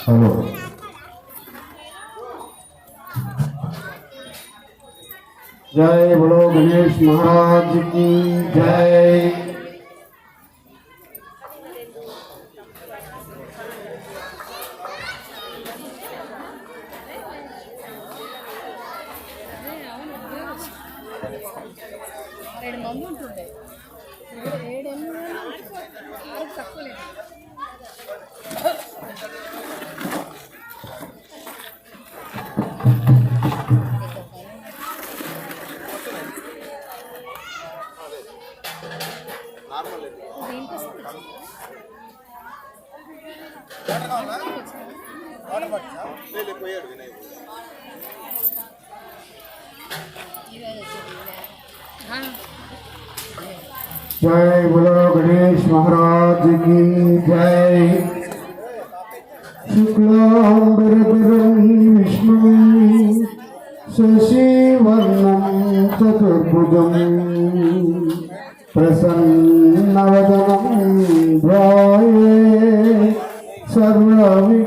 Hello जय बोलो गणेश महाराज की जय। जय बोलो गणेश महाराज की जय। शुक्लांबरधरं विष्णुं शशिवर्णं चतुर्भुजं प्रसन्नवदनं ध्याये सर्वविघ्नोपशान्तये।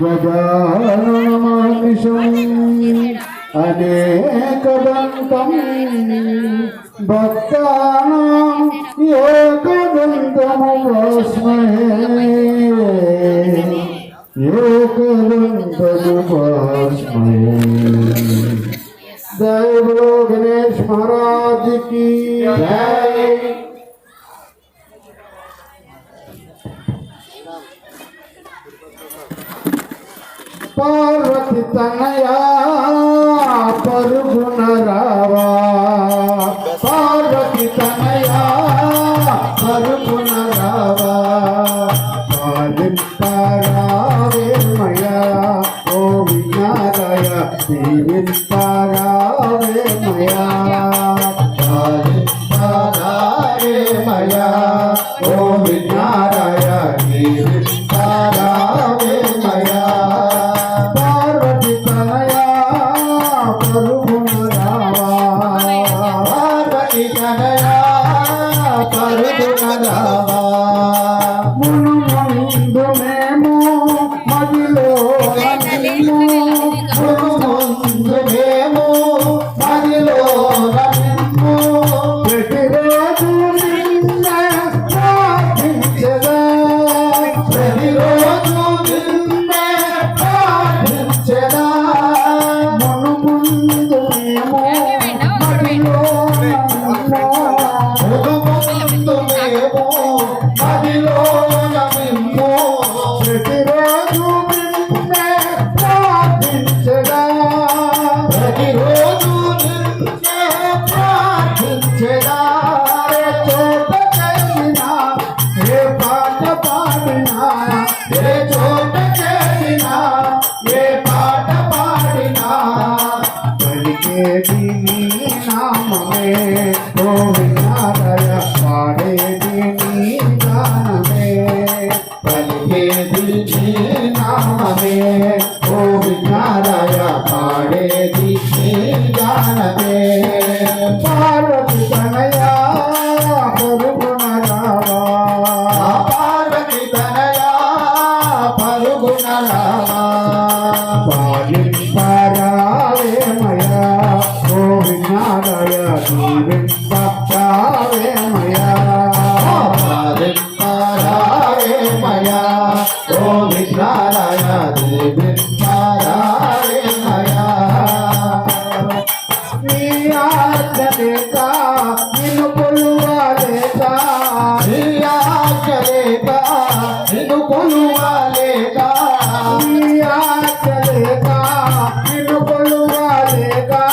गजाननमहर्निशम् अनेकदन्तं भक्तानां एकदन्तमुपास्महे एकदन्तमुपास्महे। जय बोलो गणेश महाराज की जय। पार्वती तनया परुगुण रावा, पार्वती तनया परुगुण रावा। पारावे मया ओ विनाराय पारावे मया, पारावे मया ओ विनाराय पारावे मया। नाम में गोविंदालय पाड़े दीनी गान में, पलके दीनी नाम में गोविंदालय पाड़े दीनी गान में। पार्वती तनया परुगुण रावा, पार्वती तनया परुगुण रावा। पारावे मया गोविंदालय पारावे मया, पारावे मया गोविंदालय पारावे मया। चलेगा निन्नु कोलुवा लेगा, चलेगा निन्नु कोलुवा लेगा, चलेगा निन्नु कोलुवा लेगा,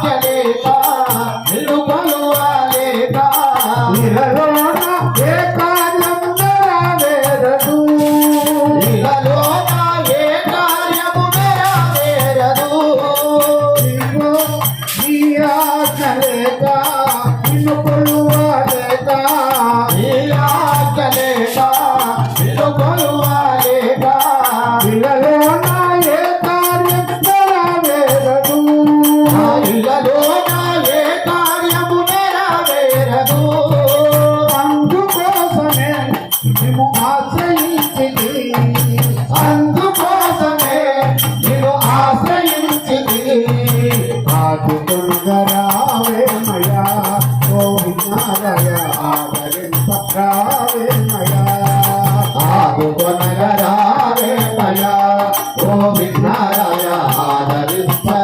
चलेगा निन्नु कोलुवा लेगा। इहलोना ये कार्यम नेरवेरदु, इहलोना ये कार्यम नेरवेरदु।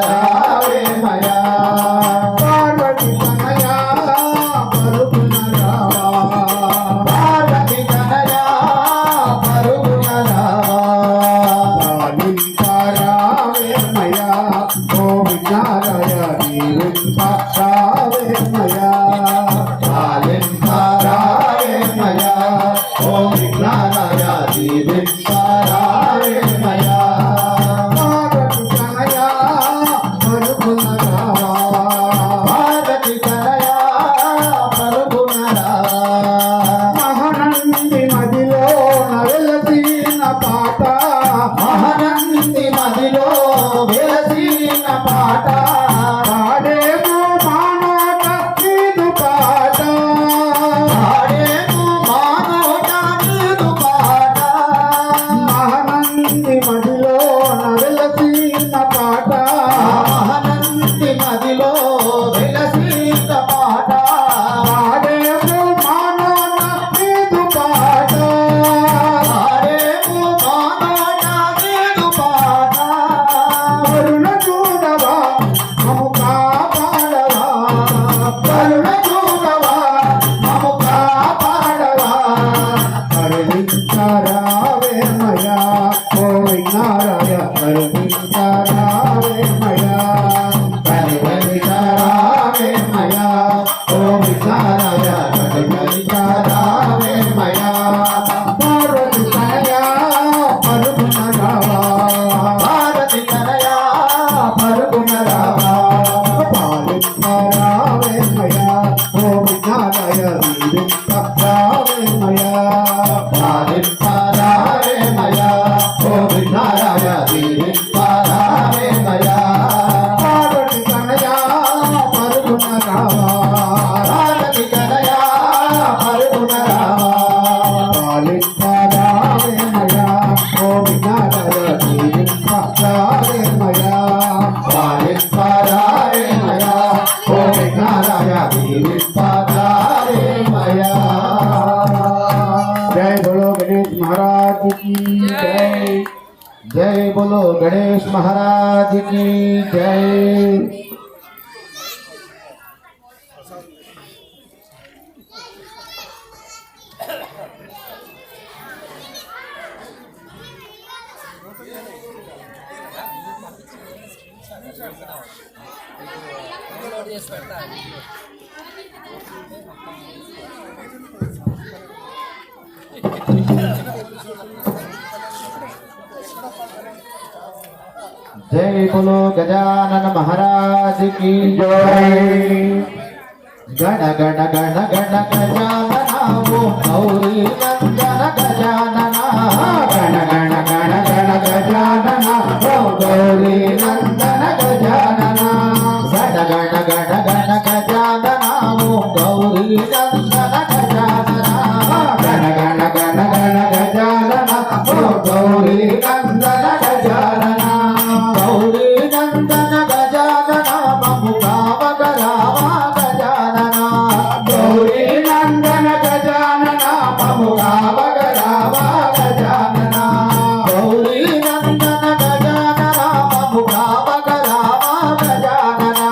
రావేమయా పార్వతి తనయా పరుగున రావా పార్వతి తనయా పరుగున రావా రావేమయా ఓ విజ్ఞానయ రావేమయా రావేమయా ఓ విజ్ఞానయ రావేమయా పార్వతి తనయా పరుగున రావా పార్వతి తనయా పరుగున రావా మహానంది మదిలో నవలసిన పాట మహానంది మదిలో వెలసిన పాట పాడేమో మానోట నీదు పాట పాడేము మానోట నీదు పాట మహానంది మదిలో నవలసిన పాట మహానంది మదిలో వెలసిన పాట పాడేమో మానోట నీదు పాట పాడేము మానోట నీదు పాట కరుణ చూడవా మము కాపాడవా కరుణ చూడవా మము కాపాడవా కరుణించరావేమయా ఓ విఘ్నారాయ కరుణించరావేమయా కరుణించరావేమయా ఓ విచారాయ కరుణించరావేమయా పార్వతి తనయా పరుగున రావా భారతి తనయా పరుగున రావా పాలించరావేమయా ఓ విఘ్నారాయ రావేమయా పాలింపరావేమయా ఓ విచారాయ దీవింపరావేమయా పార్వతి తనయా పరుగున రావా భారతి తనయా పరుగున రావా పాలించరావేమయా ఓ విఘ్నారాయ రావేమయా పాలింపరావేమయా ఓ విఘ్నారాయ దీవింపరావేమయా जय बोलो गणेश महाराज की जय जय बोलो गणेश महाराज की जय जय बोलो गजानन महाराज की जय गण गण गण गण गजानना वो गौरी नंदन गजानना गण गण गण गण गजानना ओ गौरी नंदन गजानना गण गण गण गण गजानना वो गौरी नंदन गजानना गण गण गण गण गजानना ओ गौरी नंदन गजानना गौरी नंदन गजानना ममु कामगरावा गजानना गौरी नंदन गजानना ममु कामगरावा गजानना गौरी नंदन गजानना ममु कामगरावा गजानना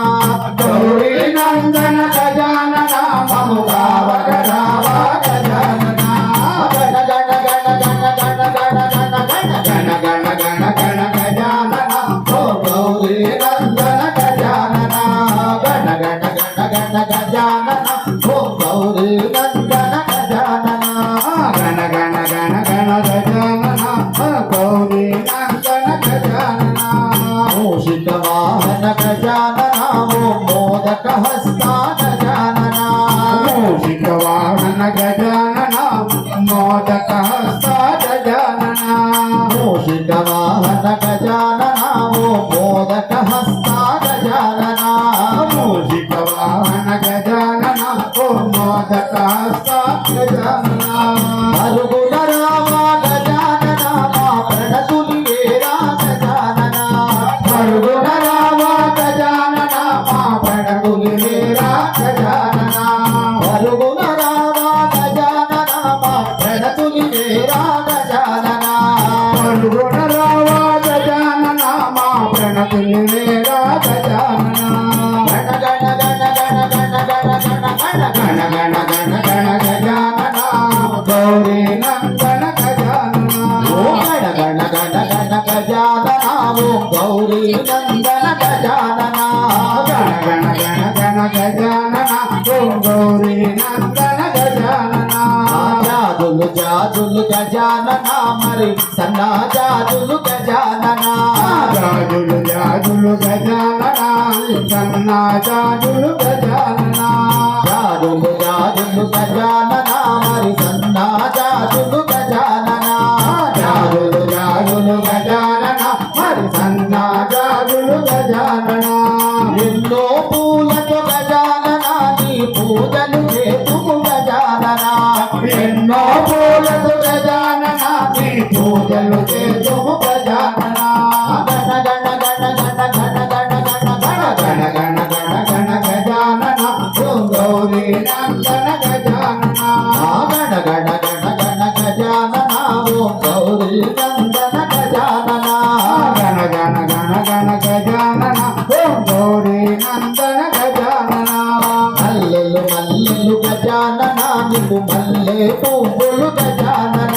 गौरी नंदन गजानना ममु कामगरावा गजानना गण गण गण गण गण गण गण गण गण गण गण गण गजानना ओ गौरी नंदन गजानना गण गण गण गण गजानना ओ गौरी नंदन गजानना गण गण गण गण गजानना गौरी नंदन गजानना मूषिक वाहन गजानना वो मोदक हस्ता गजानना मूषिक वाहन गजानना मोदक हस्ता गजानना मूषिक वाहन गजानना वो मोदक हस्ता गजानना मूषिक वाहन गजानना ओ मोदक हस्ता गजानना అరుగుల రామ గజానన మా ప్రణతులివేరా గజానన పరుగున రామ గజానన మా పడగులి వీరా గజానన గణ గణ గణ గణ గణ గణ గణ గణ గణ గణ గణ గజానన గౌరీ నందన గజానన ఓం గణ గణ గణ గణ గజానన ఓం గౌరీ నందన గజానన గణ గణ గణ గణ గజానన ఓం గౌరీ నందన గజానన జాజులు జాజులు గజానన మరి సన్నా జాజులు గజానన జాజులు జాజులు గజానన సన్నా జాజులు గజానన జాజులు జాజులు గజానన మరి సన్నా జాజులు గజానన జాజులు జాజులు గజానన మరి సన్నా జాజులు గజానన ఎన్నో పూలతో గజానన నీ పూజలు చేతుము గజానన ఎన్నో పూలతో గజానన నీ పూజలు చేతుము గజానన గణ గణ గణ గణ గణ గణ గణ గణ గణ గణ గణ గణ గజానన ఓం గౌరీ నందన గజానన గణ గణ గణ గణ గజానన ఓం గౌరీ నందన గజానన గణ గణ గణ గణ గజానన ఓం గౌరీ నందన గజానన మల్లెలు మల్లెలు గజానన నిన్ను మల్లె పువ్వులు గజానన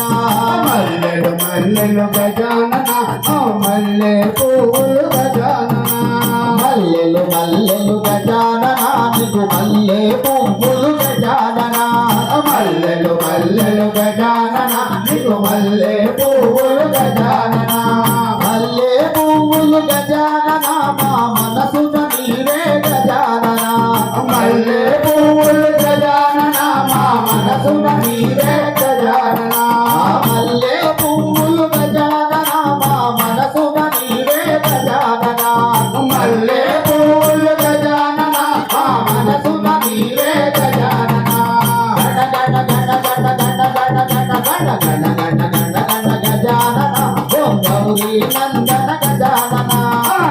మల్లెలు మల్లెలు గజానన ఓ మల్లె పువ్వులు గజానన మల్లెలు మల్లెలు గజానన నిన్ను మల్లె పువ్వులు గజానన మల్లెలు మల్లెలు గజానన నీకు మల్లె పువ్వులు గజానన మల్లె పువ్వులు గజానన మా మనసున నీవే గజానన మల్లె పువ్వులు గజానన మా మనసున నీవే గజానన మల్లె పువ్వులు గజానన మా మనసున నీవే గజానన మల్లె పువ్వులు గజానన మా మనసున నీవే గజానన గణ గణ గణ గణ గణ గణ గణ గణ గణ గణ గణ గజానన ఓం గౌరీ నందన గజానన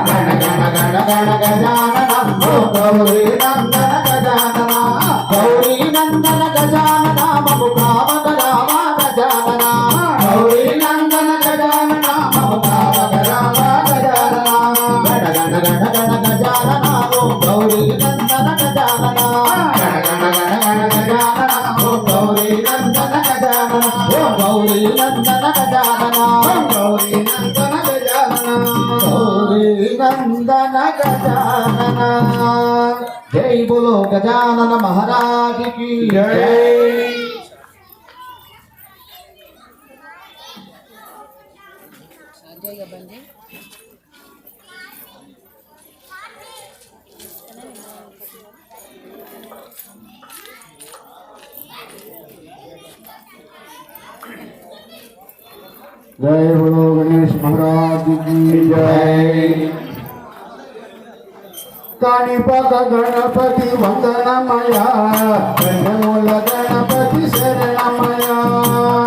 గణ గణ గణ గణ గజానన ఓ గౌరీ నందన గజానన గౌరీ నందన గజానన మము కామక రామ గజానన గౌరీ నందన గజానన మమ కామక రామ గజానన గణ గణ గణ గణ గజానన ఓం గౌరీ నందన గజానన గణ గణ గణ గణ గజానన ఓ గౌరీ నందన గజానన ఓం గౌరీ నందన గజానన ఓం గౌరీ నందన గజానన గౌరీ నందన గజానన జై బోలో గజానన మహారాజ్ కి జై जय बोलो गणेश महाराज की जय काणिपाक गणपति वंदनमया गणमूल गणपति शरणमया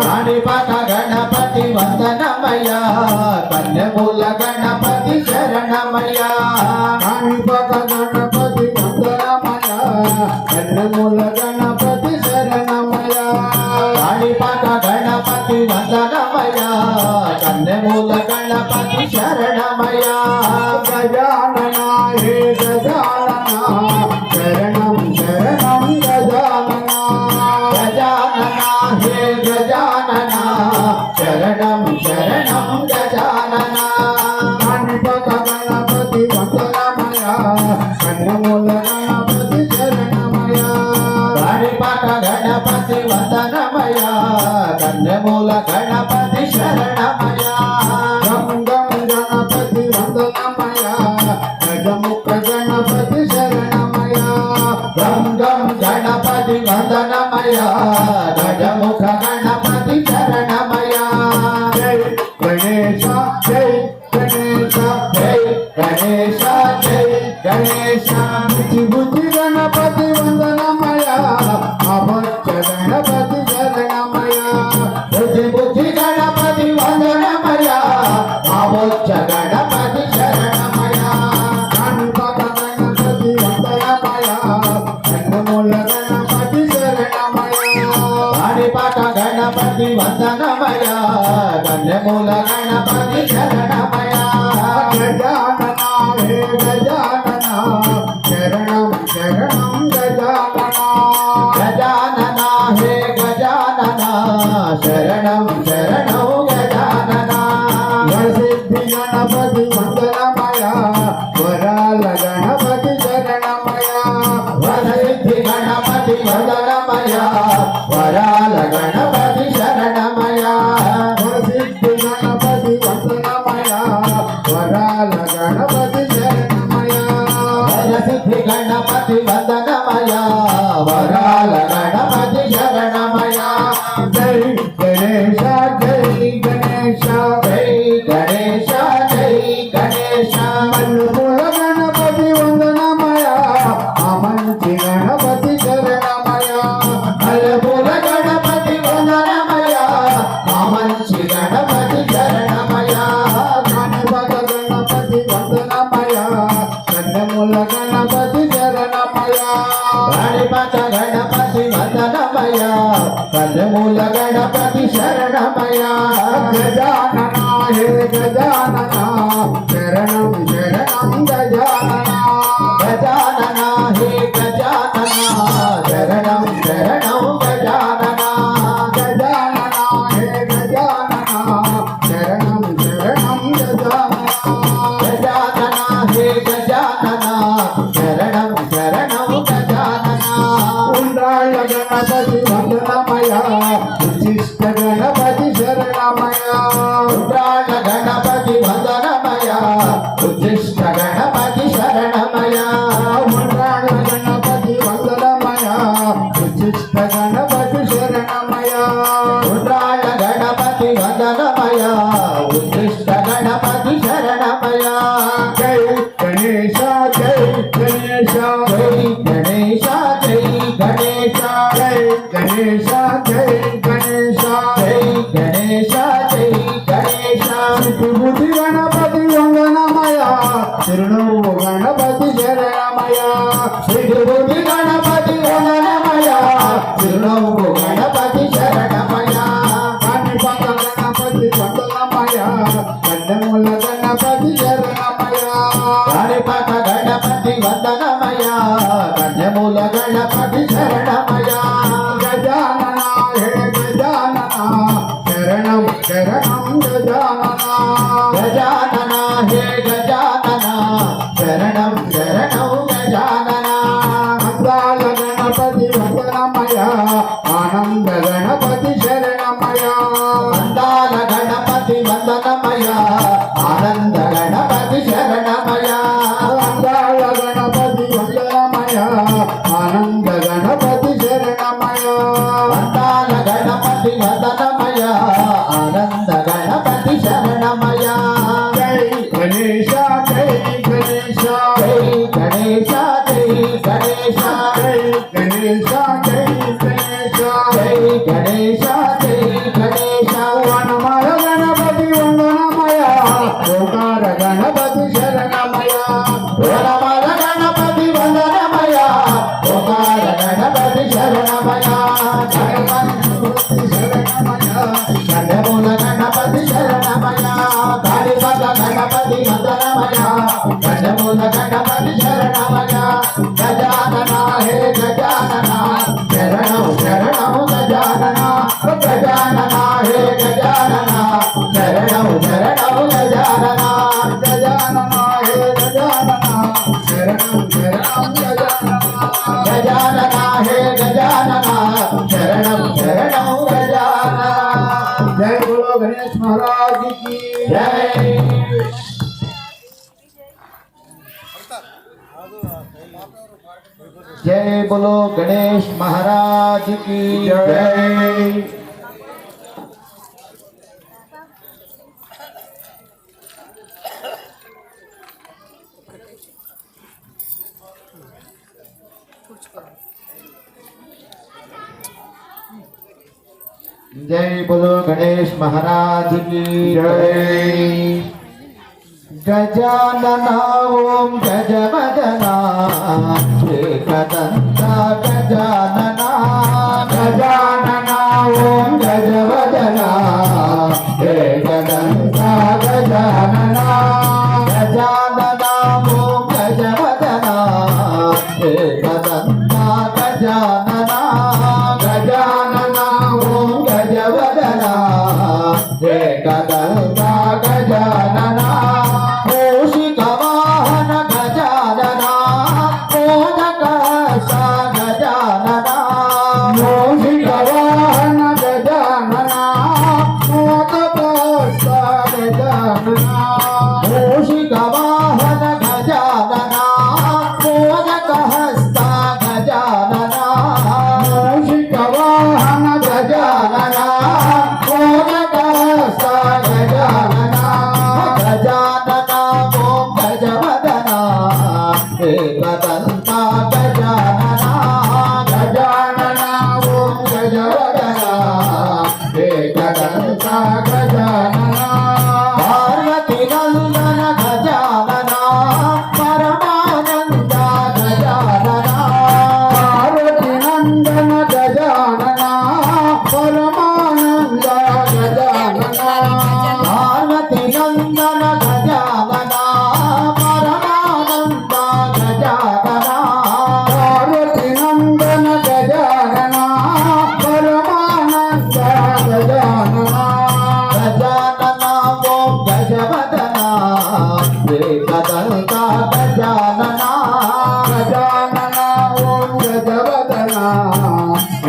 కాణిపాక గణపతి వందనమయ కన్యమూల గణపతి శరణమయ काणिपाक गणपति वंदनमया गणमूल गणपति शरणमया కాణిపాక గణపతి వందనమయ కన్యమూల గణపతి శరణమయ गजानना हे गजानना शरणं शरणं गजानना గజానన హే గజానన శరణం శరణం గజానన काणिपाक गणपति वंदनमया कन्नमूल गणपति शरणमया కాణిపాక గణపతి వందనమయ కన్యమూల గణపతి శరణమయ गम गम गणपति वंदनमया गजमुख गणपति शरणमया గం గం గణపతి వందనమయ గజముఖ గణపతి శరణమయ जय गणेश जय गणेश జై గణేశ జై గణేశ बुद्धि बुद्धि गणपति वंदनमया अभक्ष गणपति शरणमया బుద్ధి బుద్ధి గణపతి వందనమయ ఆవోచ్చ గణపతి శరణమయ काणिपाक गणपति वंदनमया कन्नमूल गणपति शरणमया కాణిపాక గణపతి వందనమయ కన్యమూల గణపతి శరణమయ गजानना हे गजानना వరాల గణపతి శరణమయ వరసిద్ధి గణపతి వదనమయ వరాల గణపతి శరణమయ వరసిద్ధి గణపతి వందనమయ వరాల గణపతి శరణమయ వరసిద్ధి గణపతి వదనమయ వరాల గణపతి శరణమయ జై గణేశ జై గణేశ జై గణేశ జై గణేశ మల్లుపుల గణపతి వందనమయ అమంచి గణపతి శరణమయ అలపుల గణపతి వదనమయ మంచి గణపతి శరణమయ గణపత గణపతి వందనమయ కన్నముల గణపతి శరణమయ గణపత గణపతి వదనమయ కదముల గణపతి శరణమయ గజానన హే గజానన శరణం శరణం గజానన గజానన హే గజానన శరణం శరణం గజానన గజానన హే గజానన శరణం శరణం గజానన గజానన హే గజానన శరణం శరణం గజానన ఉండ్రాళ్ళ గణపతి వందనమయ ఉచ్చిష్ట గణపతి శరణమయ రుద్రాల గణపతి వదనమయ ఉద్దిష్ట గణపతి శరణమయ ఉండ్రాళ్ళ గణపతి వందనమయ ఉచ్చిష్ట గణపతి శరణమయ రుద్రాల గణపతి వదనమయ ఉద్దిష్ట గణపతి శరణమయ జై గణేశ జై గణేశ జై గణేశ జై గణేశ జై గణేశ జై గణేశ జై గణేశ జై గణేశ విభూతి గణపతి వందనమయ చిరునవ్వు గణపతి శరణమయ విభూతి గణపతి వదనమయ చిరునవ్వు గణపతి శరణమయ కాణిపాక గణపతి వందనమయ కన్నముల గణపతి శరణమయ గణపత గణపతి వందనమయ కన్యమూల గణపతి శరణమయ గజానన హే గజానన శరణం శరణం గజానన గజానన హే గజానన శరణం శరణం గజానన అందాల గణపతి వందనమయ ఆనంద గణపతి శరణమయ అందాల గణపతి వందనమయ ఆనంద గణపతి శరణమయ అందాల గణపతి వందనమయ ఆనంద గణపతి శరణమయ అందాల గణపతి వందనమయ ఆనంద గణపతి శరణమయ జై గణేశ జై గణేశ జై గణేశ జై గణేశ జై గణేశ జై గణేశ జై గణేశ జై గణేశ వనమాల గణపతి వందనమయ ఓంకార గణపతి శరణమయ వనమాల గణపతి వందనమయ ఓంకార గణపతి శరణమయ గణపతి శరణమయ గణముల గణపతి శరణమయ కాళిపద గణపతి వందనమయ గణముల గణపతి శరణమయ గజానన హే గజానన శరణం శరణం గజానన గజానన హే గజానన శరణం శరణం గజానన గజానన హే గజానన శరణం శరణం గజానన గజానన హే గజానన శరణం శరణం గజానన జై బోలో గణేష్ మహారాజ్ की జై जय बोलो गणेश महाराज की जय जय बोलो गणेश महाराज की जय गजानना ओम गजवदना एकदंता गजानना गजानना ओम गजवदना एकदंता गजानना गजानना ओम गजवदना एकदंता गजानना गजानना ओम गजवदना एकदंता गजानना मूषिकवाहन ఏకదంతా గజానన గజానన ఓం గజవదన ఏకదంతా గజానన పార్వతి నందన గజానన పరమానంద గజానన పార్వతి నందన గజానన పరమానంద గజానన పార్వతి నందన గజానన పరమానంద గజానన పార్వతి నందన గజానన పరమానంద గజానన గజానన ఓం గజవదన ఏకదంత గజానన గజానన ఓం గజవదన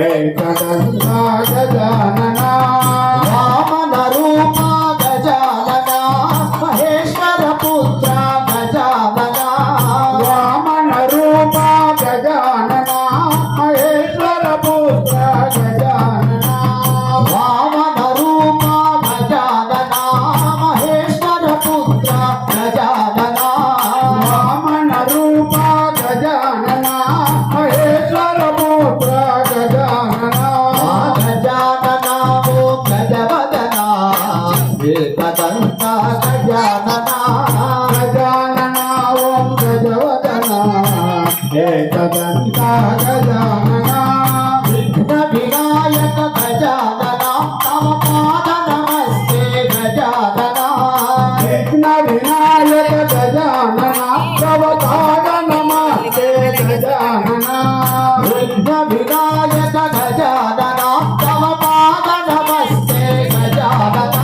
ఏకదంత గజానన వామన రూప గజానన మహేశ్వర పుత్ర గజానన వామన రూప గజానన మహేశ్వర పుత్ర గజానన వామన రూప గజానన మహేశ్వర పుత్ర గజానన వామన రూప గజానన మహేశ్వర పుత్ర గజానన గజానన ఓం గజవదన ఏకదంత గజానన గజానన ఓం గజవదన ఏకదంత గజానన విఘ్న వినాయక గజానన తమ పాద నమస్తే గజానన విఘ్న వినాయక గజానన తవ పాద నమస్తే గజానన విఘ్న వినాయక గజానన తమ పాద నమస్తే గజానన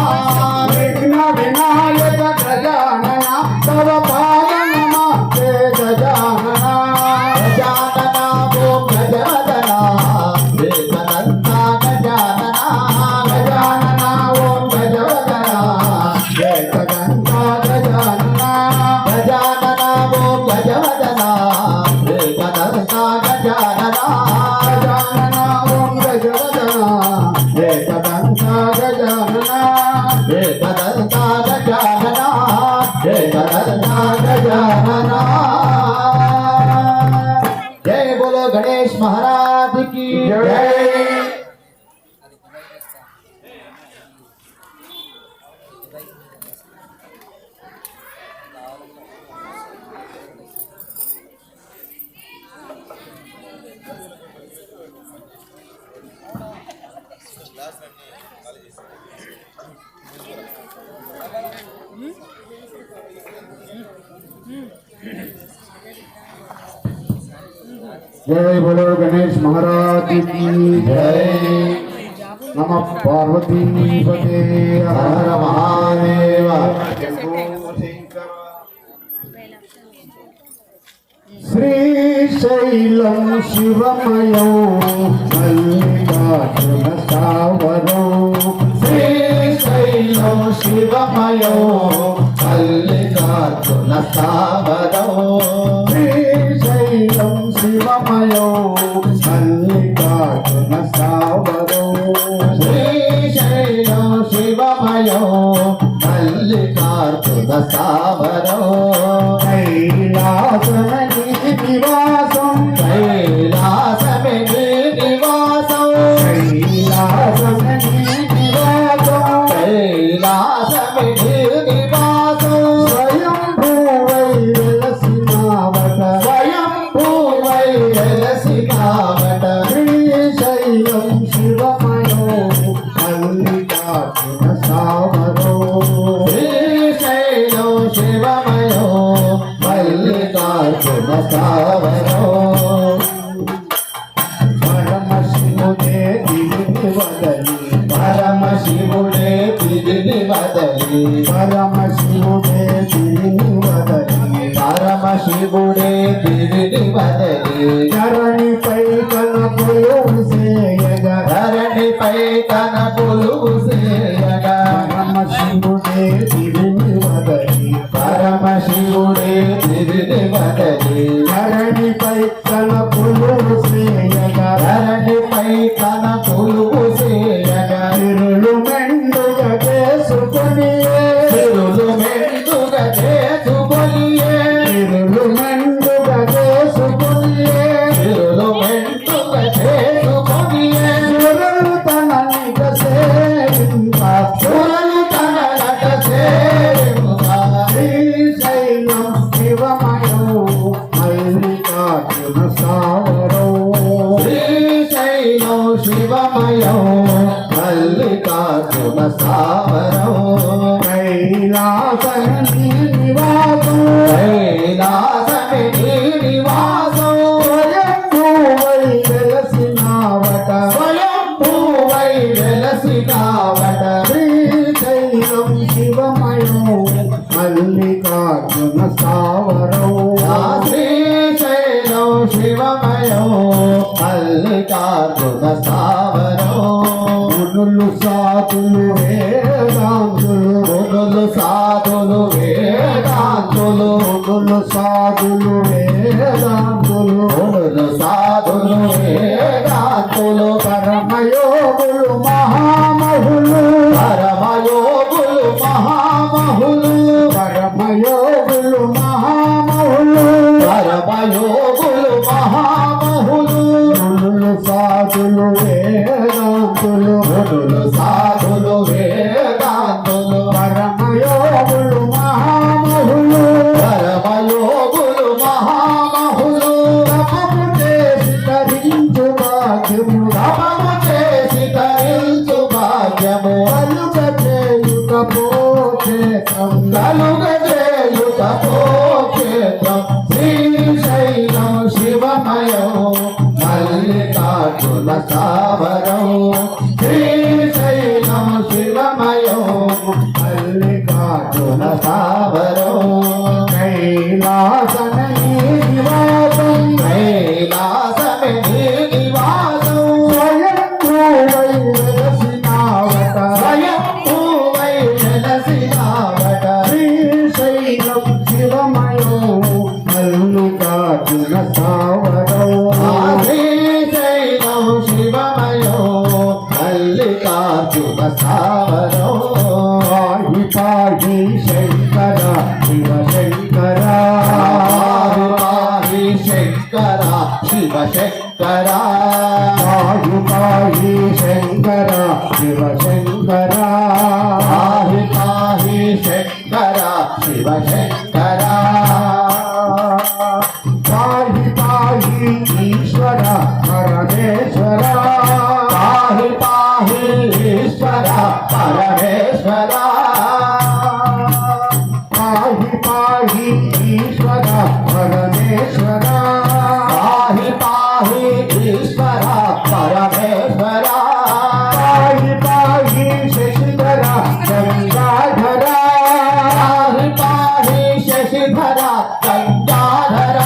విఘ్న వినాయక గజానన తవ పాద నమస్తే గజానన గజానన ఓం గజవదన ఏకదంత గజానన గజానన ఓం గజవదన ఏకదంత గజానన గజానన ఓం గజవదన ఏకదంత గజానన గజానన ఓం గజవదన ఏకదంత గజానన ఏకదంత గజానన ఏకదంత గజానన జై బోలో గణేష్ మహారాజ్ की జై जय बोलो गणेश महाराज की जय नमः पार्वती पते हर महादेव श्रीशैलं शिवमयो मल्लिकार्जुन स्थावरो श्रीशैलं शिवमयो मल्लिकार्जुन स्थावरो श्रीशैलं शिवमयो मल्लिकार्जुन स्थावरो श्रीशैलं शिवमयो मल्लिकार्जुन स्थावरो कैलासमणि निवासं कैलासमणि निवासं कैलासमणि निवासं कैलासमणि निवासं स्वयं भूवैरलसिनावत स्वयं भूवैरलसिनावट श्रीशैलं शिवमयो मल्लिकार्जुन स्थावरो श्रीशैलो शिवमयो मल्लिकार्जुन स्थावरो परमशिवुडे दिलिनि वदनि परमशिवुडे दिलिनि वदनि परमशिवुडे दिलिनि वदनि परमशिवुडे दिलिनि वदनि ధరణిపై కనపొలువు సేయగా ధరణిపై తన కొలువు సేయగా పరమశివుడే దివిని వదలి పరమశివుడే దివిని వదలి ధరణిపై కనపొలువు సేయగా ధరణిపై తన కొలువు సేయగా తిరులు మెండుగా చేసుకొని తిరులు మెండుగా చేసుకొనియే తిరులు మెండుగా సావరం శ్రీశైలం శివమయం మల్లికార్జున సావరం కైలాసని నివాసం కైలాసమే నీ నివాసం స్వయంభూవై వెలసినావట స్వయంభూవై వెలసినావట శ్రీశైలం శివమయం మల్లికార్జున సావరం శ్రీశైలం శివమయం మల్లికార్జున సావరం మునులు సాధులు వేదాంతులు మునులు సాధులు వేదాంతులు మునులు సాధులు వేదాంతులు మునులు సాధులు వేదాంతులు పరమయోగులు మహామహులు పరమయోగులు మహామహులు పరమయోగులు మహామహులు పరమయోగులు మహామహులు మునులు సాధులు వేదాంతులు మునులు సాధులు వేదాంతులు పరమయోగులు మహామహులు పరమయోగులు మహామహులు తపము చేసి తరించు భాగ్యము తపము చేసి తరించు భాగ్యము కలుగ చేయుట పోచేతం కలుగజేయుత పోక్షేత్రం శ్రీశైలం శివమయం మల్లికార్జున సావరం శ్రీశైలం శివమయం మల్లికార్జున సావరం కైలాసన నివాసం కైలాసమే నీ నివాసం స్వయంభూవై వెలసినావట స్వయంభూవై వెలసినావట శ్రీశైలం శివమయం మల్లికార్జున సావరం శ్రీశైలం శివమయం మల్లికార్జున సావరం పాహి పాహి శంకర శివ శంకర పాహి శంకర శివ శంకర పాహి పాహి శంకర శివ శంకర పాహి పాహి శంకర శివ శంకర పాహి పాహి ఈశ్వర పరమేశ్వర పాహి పాహి ఈశ్వర పరమేశ్వర పాహి పాహి ఈశ్వర పరమేశ్వర పాహి పాహి ఈశ్వర పరమేశ్వర పాహి పాహి శశిధర గంగాధర పాహి పాహి శశిధర గంగాధర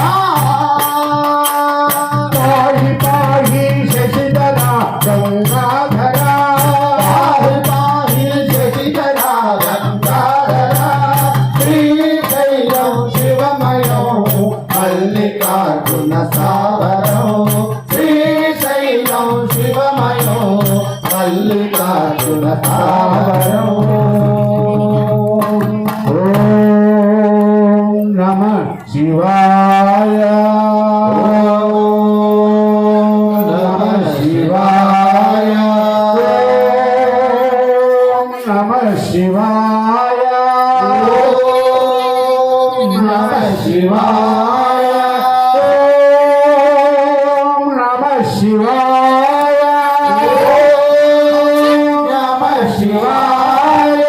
పాహి పాహి శశిధర గంగాధర పాహి పాహి శశిధర గంగాధర శ్రీశైలం శివమయం మల్లికార్జున సావరం శ్రీశైలం శివమయం మల్లికార్జున సావరం ఓం నమ శివాయ ఓం నమః శివాయ ఓం నమ శివాయ ఓం నమః శివాయ ఓం నమ శివాయ ఓం నమః శివాయ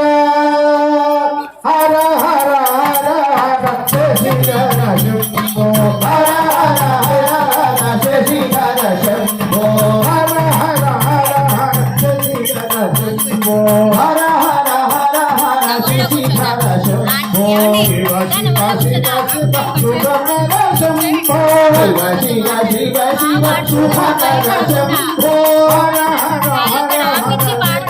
హర హర హర హర శశిధర శంభో హర హర హర హర శశిధర శంభో హర హర హర హర శశిధర శంభో హర హర హర హర శశిధర శంభో శివ శివ శివ శివ శుభకర శంభో శివ శివ శివ శివ శుభకర శంభో హర హర హర హర శశిధర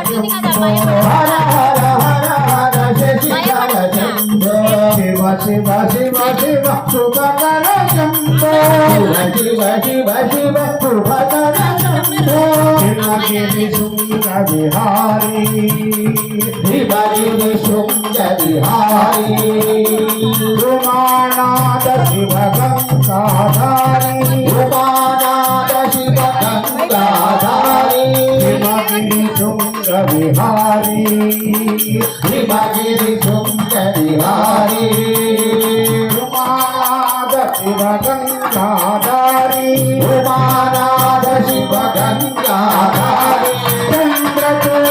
శంభో హర హర హర హర శశిధర శంభో శివ శివ శివ శివ శుభకర శంభో శివ శివ శివ శుభకర శంభో హిమగిరి శృంగ విహారీ శివగిరి శృంగ విహారీ రుమానాథ శివ గంగాధారి ఉమానాథ శివ గంగాధారి హిమగిరి శృంగ విహారీ శివగిరి శృంగ విహారీ రుమానాథ శివ గంగాధారి ఉమానాథ శివ గంగాధారి చంద్రచూడ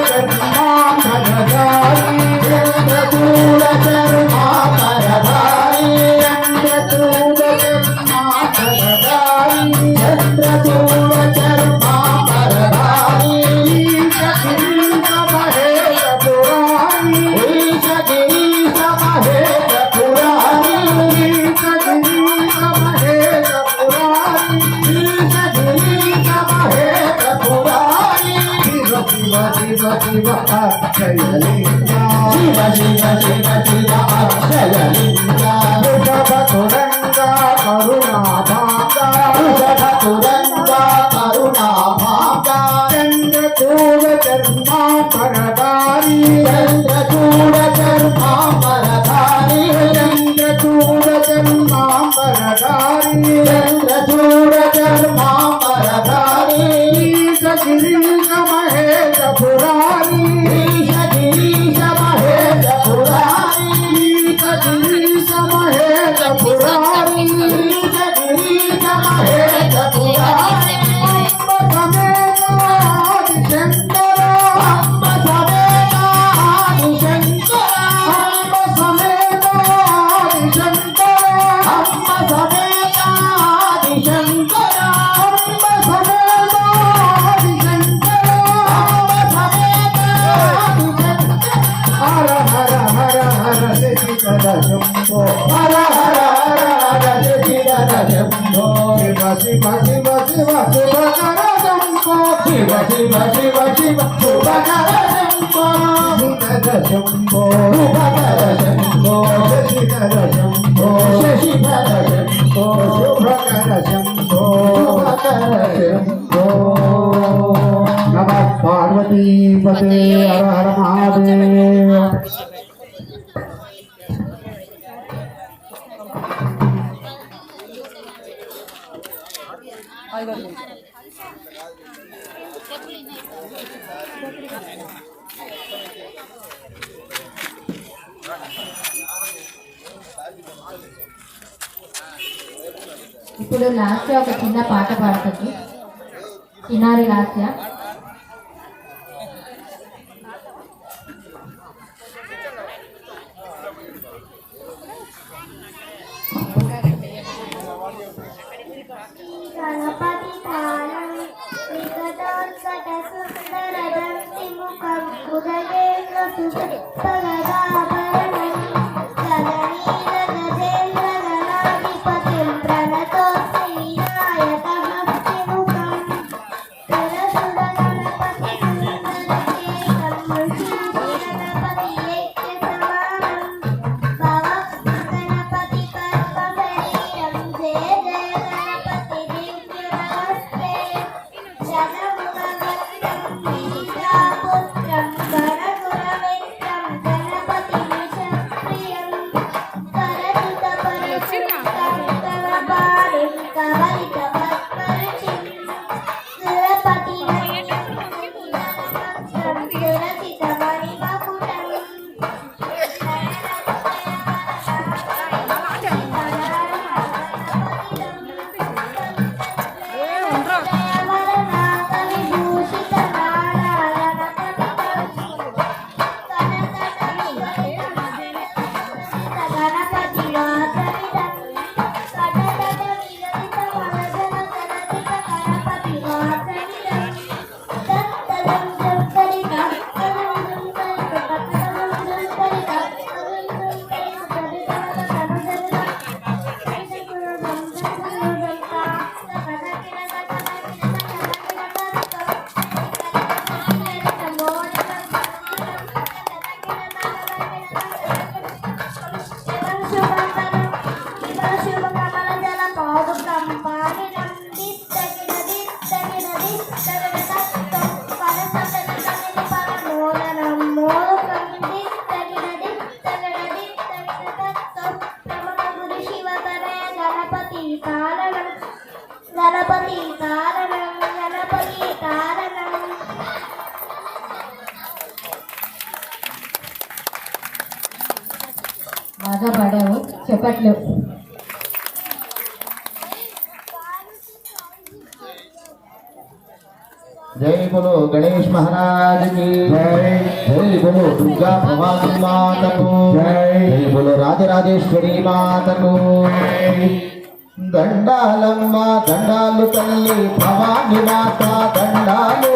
చర్మాంధరధారి చంద్రచూడ చర్మాంబరధారి చంద్రచూడ చర్మాంధరధారి చంద్రచూడ చర్మాంబరధారి ఈశ గిరీశ మహేశ పురారి ఈశ గిరీశ మహేశ పురారి ఈశ గిరీశ మహేశ పురారి ఈశ గిరీశ మహేశ పురారి శివ శివ శివ శివ అక్షయలింగ శివ శివ శివ శివ అక్షయలింగ వృషభ తురంగ కరుణాభాగ వృషభ తురంగ కరుణాభాగ చంద్రచూడ చర్మాంబరధారి చంద్రచూడ చర్మాంబరధారి చంద్రచూడ చర్మాంబరధారి చంద్రచూడ చర్మాంబరధారి ఈశ గిరీశ మహేశ పురారి ఈశ గిరీశ మహేశ పురారి ఈశ గిరీశ మహేశ పురారి ఈశ గిరీశ మహేశ పురారి అంబ సమేత ఆదిశంకర అంబ సమేత ఆదిశంకర అంబ సమేత ఆదిశంకర అంబ సమేత ఆదిశంకర అంబ సమేత అంబ సమేత ఆదిశంకర హర హర హర హర శశిధర శంభో హర హర హర హర శశిధర శంభో శివ శివ శివ శివ శుభకర శంభో శివ శివ శివ శివ శుభకర శంభో శశిధర శంభో శుభకర శంభో శశిధర శంభో శశిధర శంభో శుభకర శంభో శుభకర శంభో నమ పార్వతీపతే హర హర మహాదేవ ఇప్పుడు లాస్య ఒక చిన్న పాట పాడుతుంది. చిన్నారి లాస్య. గణపతి కాలం వికటోత్కట సుందరదం ముఖం ఉదయేంద్ర సుపగదాభరణం గగనీల గజేంద్ర గణాధిపతిం ప్రణతోస్మి వినాయకమస్తిముఖం సురసుర గణపతి సుందరకేశం గణపతి ఏక్య సమానం భవం గణపతి కల్పశరీరం జయ జయ గణపతి దివ్య నమస్తే జనముగగత్రం విద్యాపుత్రం గణగుణమిత్రం గణపతి విషప్రియం కరచుత పరిశుద్ధం కవపాడిం కవలిత పద్మరుచిం సురపతి నమస్త్రం సురసిత మణిమకుటం గణపతి కారణం గణపతి కారణం బాగా పాడావు. చెప్పట్లు. जय बोलो गणेश महाराज की जय। जय बोलो दुर्गा भवानी माता को जय बोलो राजराजेश्वरी माता को దండాలమ్మ దండాలు తల్లి భవాని మాత దండాలు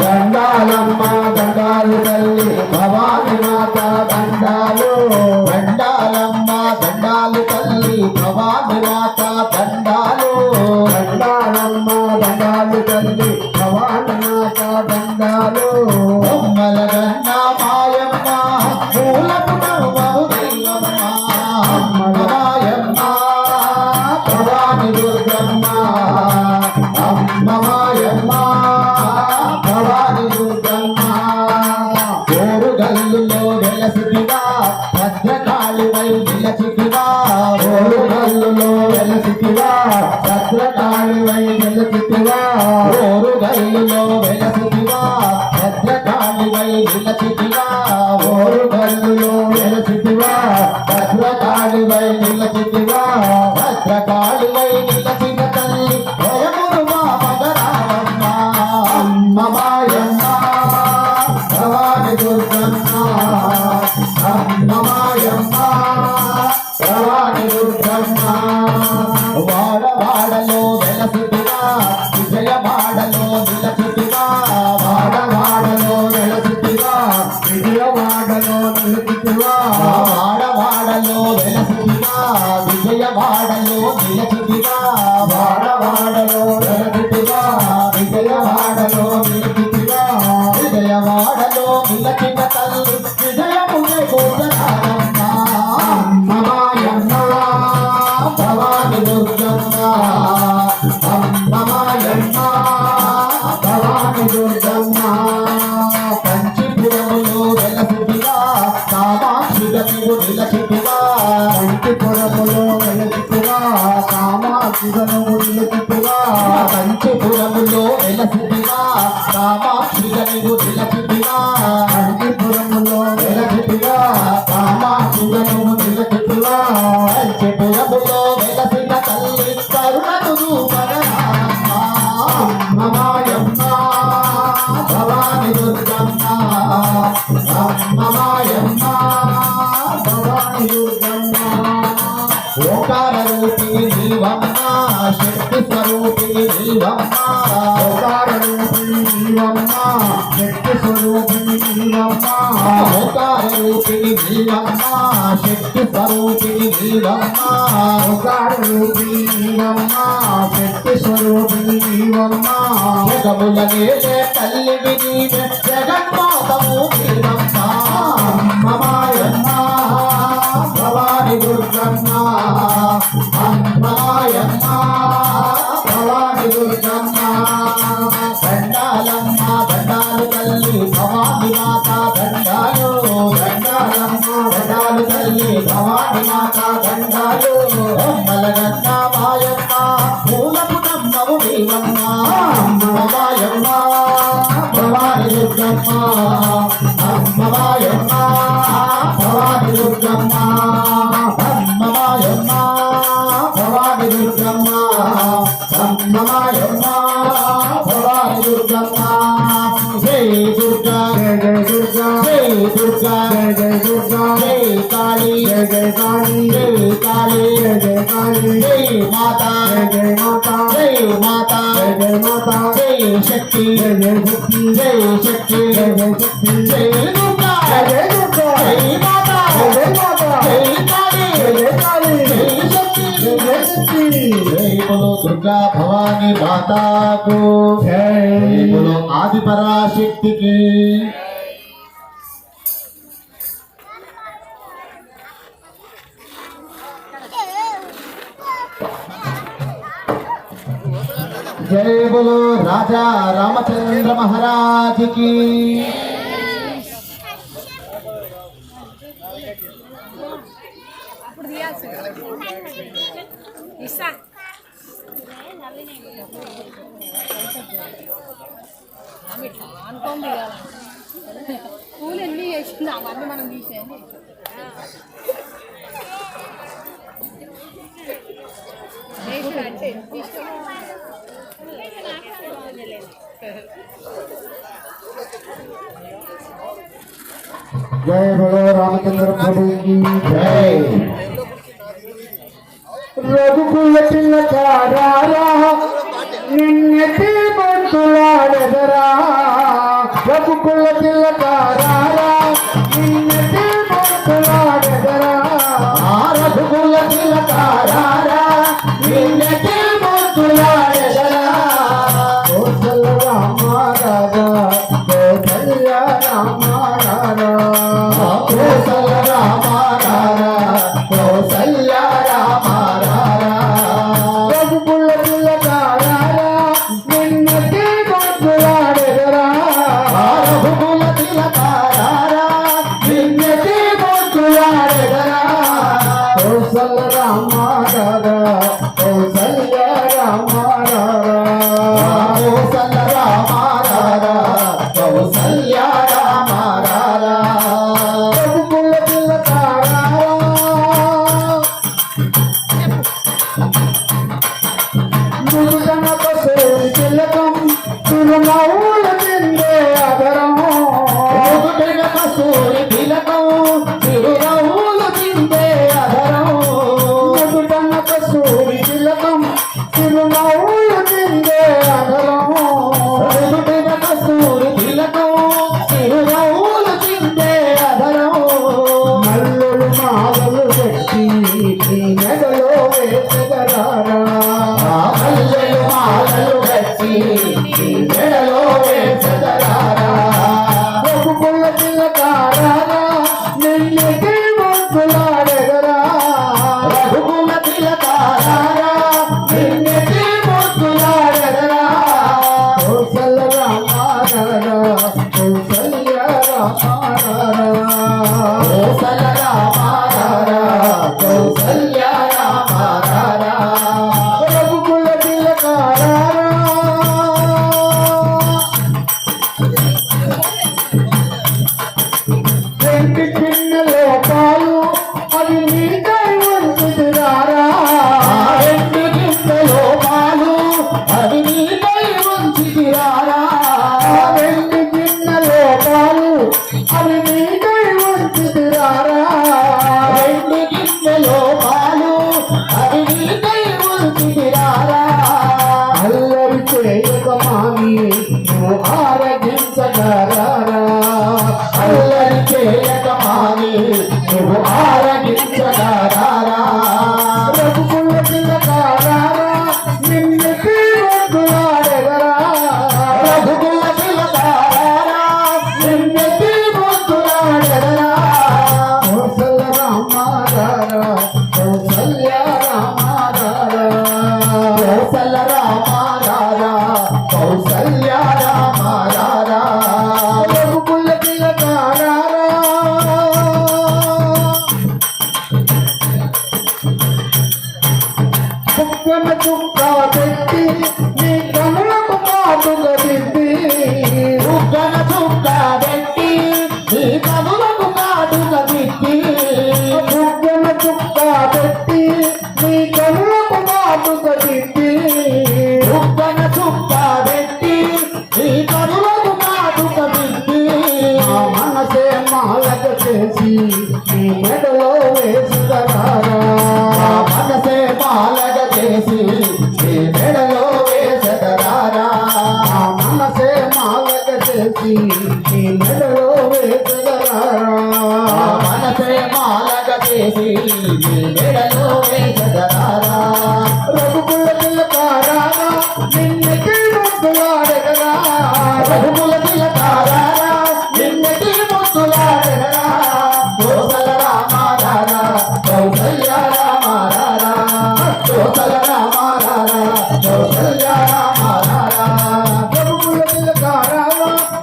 దండాలమ్మ దండాలు తల్లి భవాని మాత దండాలు దండాలమ్మ దండాలు తల్లి భవాని మాత దండాలు దండాలమ్మ దండాలు తల్లి భవాని మాత దండాలు బొమ్మల గన్న మాయమ్మ మూలకు నవ్వవు దైవమ్మ మాయమ్మ భవాని దుర్గమ్మ అమ్మ మాయమ్మ భవాని దుర్గమ్మ ఓరుగల్లులో వెలసిదిగా భద్రకాళివై నిలచితివా ఓరుగల్లులో వెలసితివా భద్రకాళివై నిలచితివా ఓరుగల్లులో వెలసిదిగా భద్రకాళివై నిలచితివా ఓరుగల్లులో వెలసితివా భద్రకాళివై నిలచితివా భద్రకాళివై నిలచిన తల్లి భయమును మా మగరావమ్మ అమ్మ మాయమ్మ భవాని దుర్గమ్మ అమ్మ మాయమ్మ భవాని దుర్గమ్మ వాడవాడలో వెలసితివా విజయవాడలో నిలచితివా వాడవాడలో వెలసితివా విజయవాడలో నిలిచితివా వాడవాడలో వెలసితివా విజయవాడలో నిలచితివా వాడవాడలో వెలసితివా విజయవాడలో నిలిచితివా విజయవాడలో నిలచిన తల్లి విజయమునే కూతురారమ్మ అమ్మ మాయమ్మ భవాని దుర్గమ్మ అమ్మ మాయమ్మ భవాని దుర్గమ్మ కంచిపురములో వెలసితివా కామాక్షిగా నీవు నిలచితివా కంచిపురములో వెలసితివా కామాక్షిగను నిలిచితివా కంచిపురములో వెలసితివా కామాక్షిగా నీవు నిలచితివా కంచిపురములో వెలసితివా కామాక్షిగను నిలిచితివా కంచిపురములో వెలసిన తల్లి కరుణను రూపగరామ్మ అమ్మ మాయమ్మ భవాని దుర్గమ్మ అమ్మ మాయమ్మ భవాని దుర్గమ్మ ఓంకార రూపిణి నీవమ్మ శక్తి స్వరూపిణి నీవమ్మ ఓంకార రూపిణి నీవమ్మ శక్తి స్వరూపిణి నీవమ్మ ఓంకార రూపిణి నీవమ్మ శక్తి స్వరూపిణి నీవమ్మ ఓంకార రూపిణి నీవమ్మ శక్తి స్వరూపిణి నీవమ్మ జగముల నేలే తల్లివి నీవే జగన్మాతము నీవమ్మ అమ్మ మాయమ్మ భవాని దుర్గమ్మ అమ్మ మాయమ్మ భవాని దుర్గమ్మ దండాలమ్మ దండాలు తల్లి భవాని మాత దండాలు దండాలమ్మ దండాలు తల్లి భవాని మాత దండాలు బొమ్మల గన్న మాయమ్మ పూలకు నమ్మవు నీవమ్మ అమ్మ మాయమ్మ భవాని దుర్గమ్మ అమ్మ మాయమ్మ భవాని దుర్గమ్మ అమ్మ మాయమ్మ భవాని దుర్గమ్మ అమ్మ మాయమ్మ భవాని దుర్గమ్మ జై దుర్గా జయ జయ దుర్గా జై దుర్గా జయ జయ దుర్గా జై కాళీ జయ జయ కాళీ జై కాళీ జయ జయ కాళీ జై మాతా జయ జయ మాతా జై మాతా జయ జయ మాతా జై శక్తి జయ జయ శక్తి జై శక్తి జయ జయ శక్తి జై దుర్గా జయ జయ దుర్గా జై మాతా జయ జయ మాతా జై కాళీ జయ జయ కాళీ జై శక్తి జయ జయ శక్తి జై బోలో దుర్గా భవాని మాతాకు జై జై బోలో ఆది పరాశక్తికి जय बोलो राजा रामचंद्र महाराज की పూలు ఎన్ని వేసింది అవన్నీ మనం తీసేయండి. అంటే ఎంత ఇష్టం जय बोलो रामचंद्र प्रभु की जय। रघुकुल तिलकारा निन्नति बंतुलाडदरा रघुकुल तिलकारा निन्नति बंतुलाडदरा రఘుకుల తిలకారా నిన్నటి బొంతులాడెదరా कौशल राम राजा कौशल्य राम राजा కౌసల రామారారా కౌసల్య రామారారా రఘుకుల తిలకారా నిన్నతి బొంతులాడదరా రఘుకుల తిలకారా నిన్నటి బొంతులాడెదరా कौशल राम राजा कौशल्य राम राजा కౌసల రామారారా కౌసల్య రామారారా రఘుకుల తిలకారా మృదుగణ కసేరి తిలకం తిరుమౌల తిందే అధరం ఒకటిన కస్తూరి తిలకం తిరునవ్వులు తిందే అధరం మృదుగణ కసేరి తిలకం తిరుమౌల తిందే అధరం ఒకటిన కస్తూరి తిలకం తిరునవ్వులు తిందే అధరం మల్లులు మాలలు పెట్టి నీ మెడలో వేసగరారా మల్లెలు మాలలు కట్టి నీ మెడలో వేసదరారా రఘుకుల తిలకారా నిన్నటి బొంతులాడెదరా రఘుకుల తిలకారా నిన్నటి బొంతులాడెదరా కౌశల రామారా కౌశల్య రామారా కౌసల రామారారా కౌసల్య రామారారా రఘుకుల తిలకారా రెండు చిన్నలో పాలు అవి నీకై వంచుతురారా రెండు గిన్నెలో పాలు అవి నీకై ఉంచితిరారా రెండు చిన్నలో పాలు అవి నీకై వంచుతురారా రెండు గిన్నెలో పాలు అవి నీకై ఉంచితిరారా అల్లరి చేయక మాని నువ్వు ఆరగించగలరా అల్లరి చేయక మాని నువ్వు ఆరగించగలరా రఘుకుల తిలకారా నిన్నటి బొంతులాడెదరా రఘుకుల తిలకారా నిన్నటి బొంతులాడెదరా కౌశల రామారా కౌశల్య రామారా కౌసల రామారారా కౌసల్య రామారారా రఘుకుల తిలకారా బుగ్గన చుక్క పెట్టి నీ కనులకు కాటుగా దిద్ది ఉగ్గన చుక్క పెట్టి నీ కనులకు కాటుక తిట్టి బుగ్గన చుక్క పెట్టి నీ కనులకు కాటుగా దిద్ది ఉగ్గన చుక్క పెట్టి నీ కనులకు కాటుక తిట్టి ఆ మనసే మాలక చేసి నీ మెడలో వేసుకరారా ఆ మనసే మాలగ చేసి నీ మెడలో వేసదరారా ఆ మనసే మాలక చేసి నీ మెడలో వేసుకరారా ఆ మనసే మాలగ చేసి నీ మెడలో వేసదరారా రఘుకుల తిలకారా నిన్నటి బొంతులాడెదరా రఘుకుల తిలకారా నిన్నటి బొంతులాడెదరా కౌసల రామారారా కౌసల్య రామారారా కౌసల రామారారా కౌసల్య రామారారా రఘుకుల తిలకారా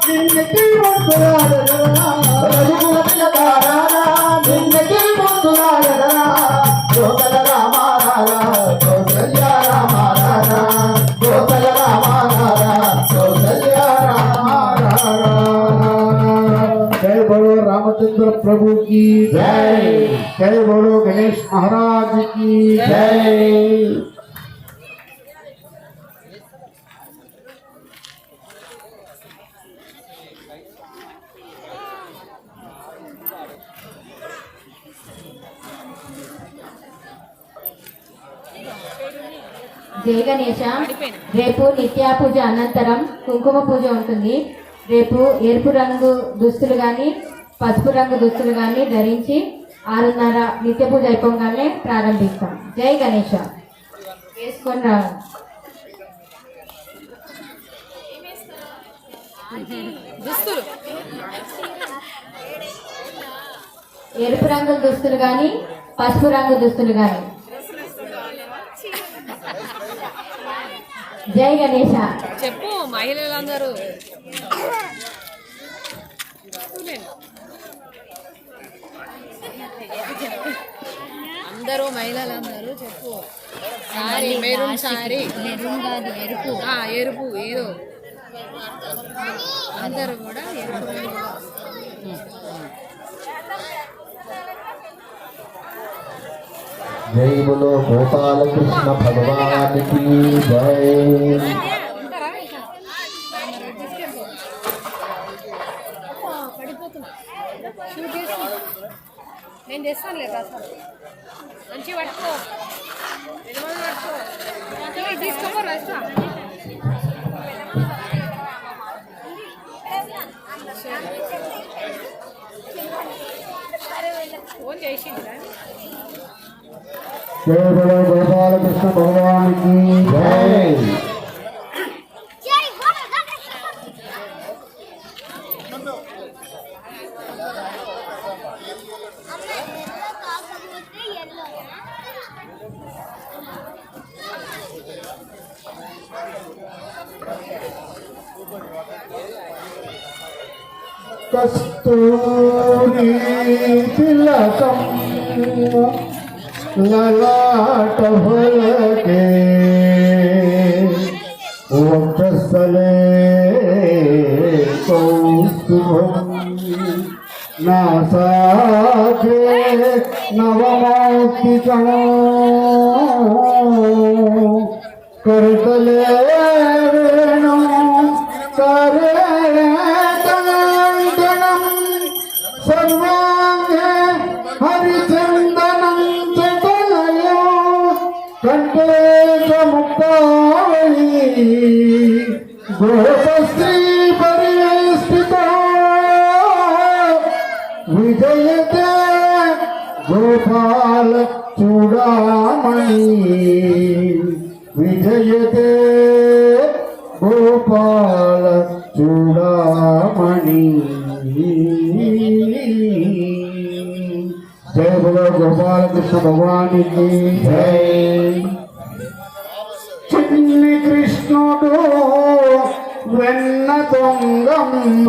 నిన్నటి బొంతులాడెదరా రఘుకుల తిలకారా నిన్నటి బొంతులాడెదరా కౌసల రామారారా కౌసల్య రామారారా కౌసల రామారారా కౌసల్య రామారారా जय बोलो रामचंद्र प्रभु की जय जय बोलो गणेश महाराज की जय జై గణేశ. రేపు నిత్య పూజ అనంతరం కుంకుమ పూజ ఉంటుంది. రేపు ఎరుపు రంగు దుస్తులు కానీ పసుపు రంగు దుస్తులు కానీ ధరించి 6:30 నిత్య పూజ అయిపోగానే ప్రారంభిస్తాం. జై గణేశ. వేసుకొని రావాలి. ఎరుపు రంగు దుస్తులు కానీ పసుపు రంగు దుస్తులు కానీ. జై గణేశ. చెప్పు మహిళలందరూ మహిళలందరూ చెప్పు. సారీ మెరూన్ సారీ ఎరుపు ఏదో అందరూ కూడా ఎరుపు. జై బోలో గోపాల కృష్ణ భగవానికి జై. నేను చేస్తాను లేదా మంచిగా పట్టుకో తీసుకో రాస్తా. ఫోన్ చేసిందిరా. జై బోలో గోపాల కృష్ణ భగవానికి జై. కస్తూరి తిలకం లలాట ఫలకే వక్షస్థలే కౌస్తుభం నాసాకే నవమౌక్తికం కర్తలే వేణు కరే సర్వాంగే హరిచందనం చటలయో కంఠే ముక్తావళి గోపశ్రీ పరివేష్టిత విజయతే గోపాల చూడామణి విజయతే గోపాల చూడామణి. జై బోలో గోపాల కృష్ణ భగవానికి జై. చిన్ని కృష్ణుడు వెన్న దొంగమ్మ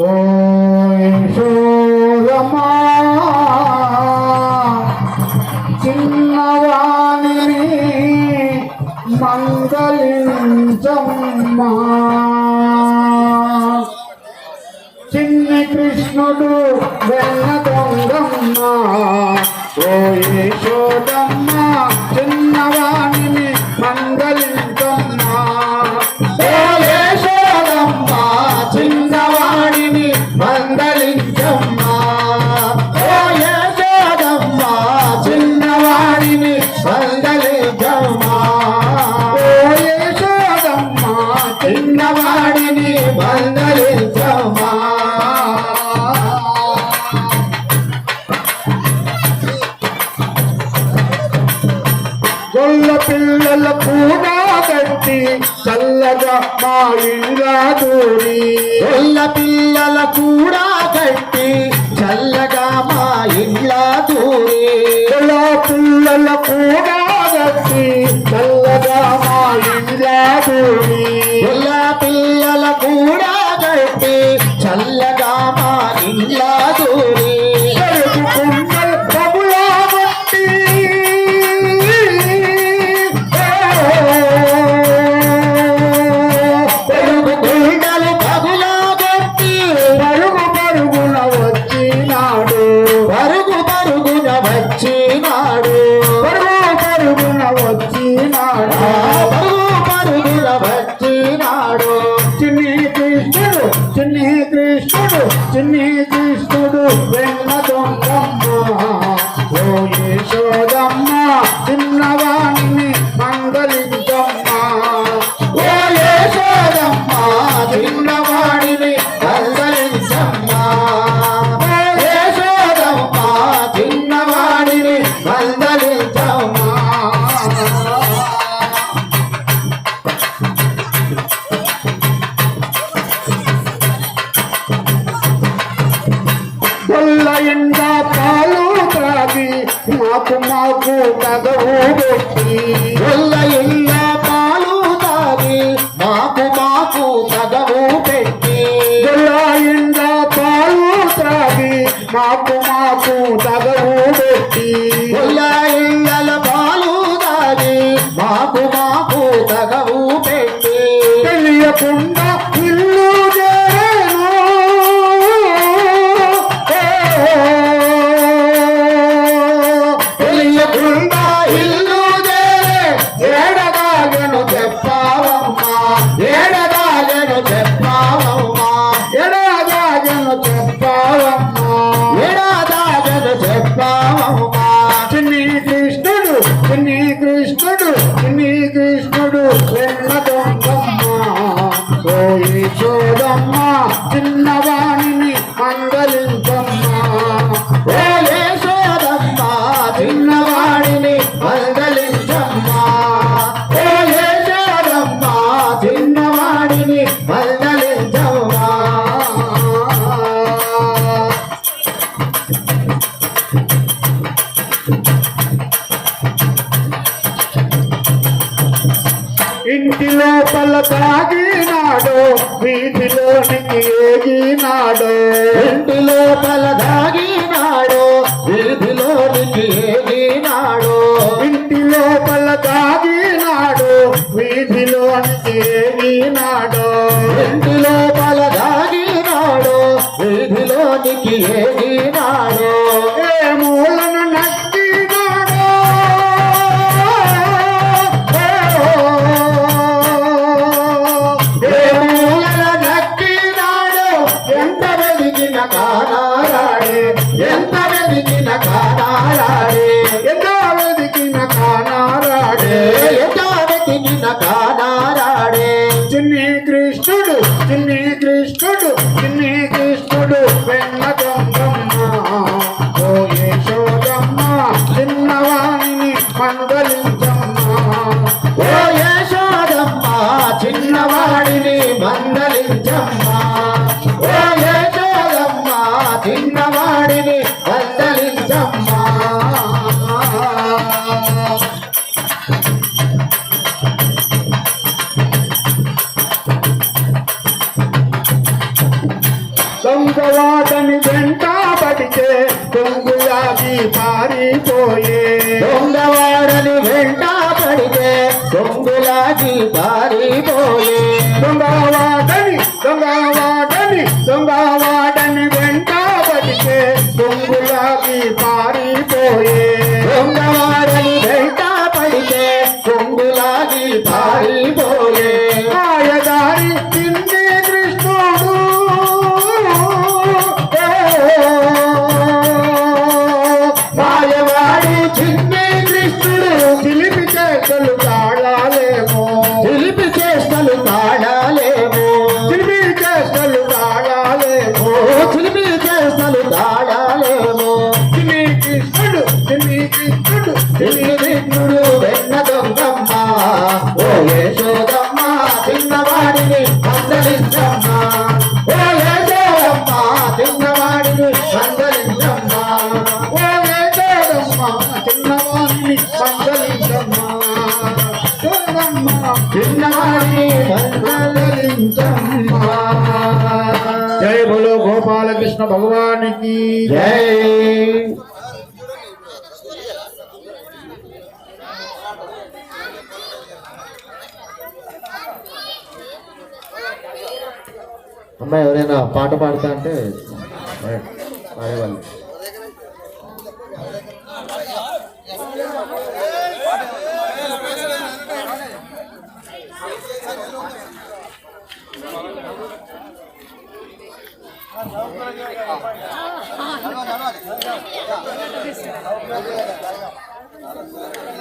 ఓ యశోదమ్మా చిన్నవాణిని మంగళించమ్మా. చిన్ని కృష్ణుడు వెన్న దొంగమ్మ ఓ యశోదమ్మ చిన్నవాణిని మంగళించమ్మా. ఓ యశోదమ్మ చిన్నవాణిని మంగళించమ్మా. ఓ యశోదమ్మ చిన్నవాణిని మంగళించమ్మా. ఓ యశోదమ్మ చిన్నవాణిని మంగళించమ్మా. గొల్ల పిల్లల కూడా కట్టి చల్లగా మా ఇండ్లా దూరి. గొల్ల పిల్లల కూడా కట్టి చల్లగా మా ఇండ్లా దూరి. గొల్ల పిల్లల కూడా కట్టి చల్లగా మా ఇండ్లా దూరి. గొల్ల పిల్లల కూడా కట్టి చల్లగా మా ఇండ్లా దూరి. చిన్ని కృష్ణుడు వెన్న దొంగమ్మ ఓ యశోదమ్మ చిన్నవాణిని మందలించమ్మా ఓ యశోదమ్మ చిన్నవాడిని మందలించమ్మా యశోదమ్మ చిన్నవాడిని మందలించమ్మా గొల్ల ఎండ పాలు త్రాగి మాకు తగవు పెట్టి గొల్ల ఇళ్ళ పాలు తాగి మాకు తగవు పెట్టి గొల్ల ఎండ పాలు త్రాగి మాకు తగవు పెట్టి గొల్ల ఇళ్ళ పాలు తాగి మాకు తగవు పెట్టి తెలియకుండా ఇల్లు చేరేను తెలియకుండా ఇల్లు చేరే ఏడదాగను చెప్పావమ్మా ఏడదాగను చెప్పావమ్మా ఎడదాగను చెప్పావమ్మా ఏడదాగను చెప్పావమ్మా చిన్ని కృష్ణుడు వెన్న దొంగమ్మ ఓ యశోదమ్మ చిన్నవాణిని మందలించమ్మా ఓ యశోదమ్మ చిన్నవాడిని మందలించమ్మా ఓ యశోదమ్మ చిన్నవాడిని మందలించమ్మా ఇంటి లోపల తాగినాడు వీధిలోనికి ఏగినాడు ఇంటి లోపల దాగినాడు వీధిలోనికి ఏగినాడు ఇంటి లోపల తాగినాడు వీధిలోనికి ఏగినాడు ఇంటి లోపల దాగినాడు వీధిలోనికి ఏగినాడు ఏ మూలను నక్కినాడు ఏ మూలన నక్కినాడు ఎంత వెలిగిన కానారాడే ఎంత వెలిగిన కానారాడే ఎంత వెతికిన కానారాడే ఎంత వెలిగిన కానారాడే చిన్ని కృష్ణుడు వెన్న దొంగమ్మ ఓ యశోదమ్మ చిన్నవాణిని మందలించమ్మా ఓ యశోదమ్మ చిన్నవాడిని మందలించమ్మా ఓ యశోదమ్మ చిన్నవాడిని మందలించమ్మా దొంగవాటని వెంట పడితే దొంగులాగి పారిపోయే దొంగవాడని వెంట పడితే దొంగులాగి పారిపోయే దొంగవాటని వెంట పడితే దొంగులాగి పారిపోయే దొంగవాడని వెంట పడితే దొంగులాగి పారిపోయే మాయదారి తింది కృష్ణుడు మాయవాడి చిన్ని కృష్ణుడు చిలిపి చేతలు తాళాలేమో చిలిపి చేష్టలు తాళాలేమో చిలిపి చేతలు తాళాలేమో చిలిపి చేష్టలు తాళాలేమో చిన్ని కృష్ణుడు చిన్ని కృష్ణుడు వెన్న దొంగమ్మ ఓ యశోదమ్మ చిన్నవాడిని మందలించమ్మా ఓ యశోదమ్మ చిన్నవాడిని మందలించమ్మా ఓ వేదమ్మ చిన్నవాణ్ణి మందలించమ్మా చిన్నవాడిని మందలించమ్మా జయ బోలో గోపాలకృష్ణ భగవానికి జై అమ్మాయి ఎవరైనా పాట పాడతా అంటే పాడేవాళ్ళు हाँ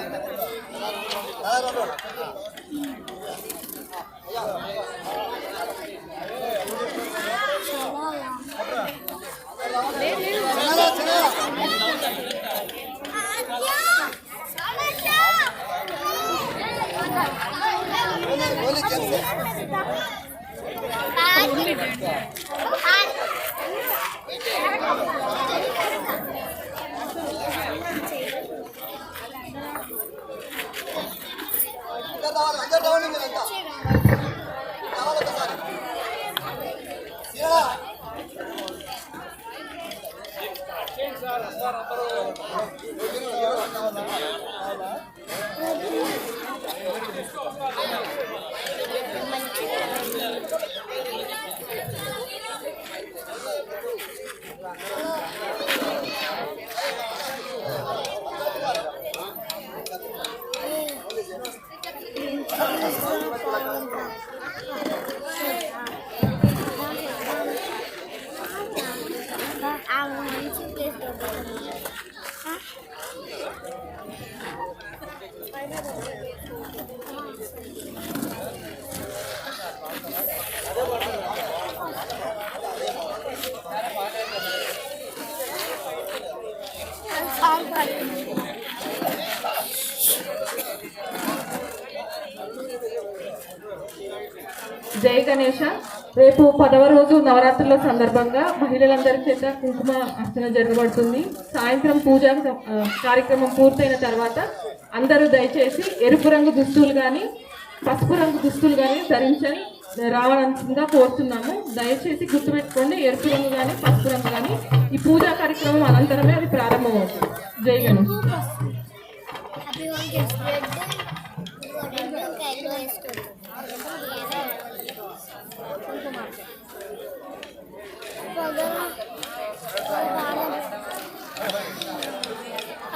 జై గణేష. రేపు 10వ రోజు నవరాత్రుల సందర్భంగా మహిళలందరి చేత కుంకుమ అర్చన జరగబడుతుంది. సాయంత్రం పూజ కార్యక్రమం పూర్తయిన తర్వాత అందరూ దయచేసి ఎరుపు రంగు దుస్తులు కానీ పసుపు రంగు దుస్తులు కానీ ధరించని రావాల్సిందిగా కోరుతున్నాము. దయచేసి గుర్తుపెట్టుకోండి, ఎరుపు రంగు కానీ పసుపు రంగు కానీ ఈ పూజా కార్యక్రమం అనంతరమే అది ప్రారంభమవుతుంది. జై గణేష్.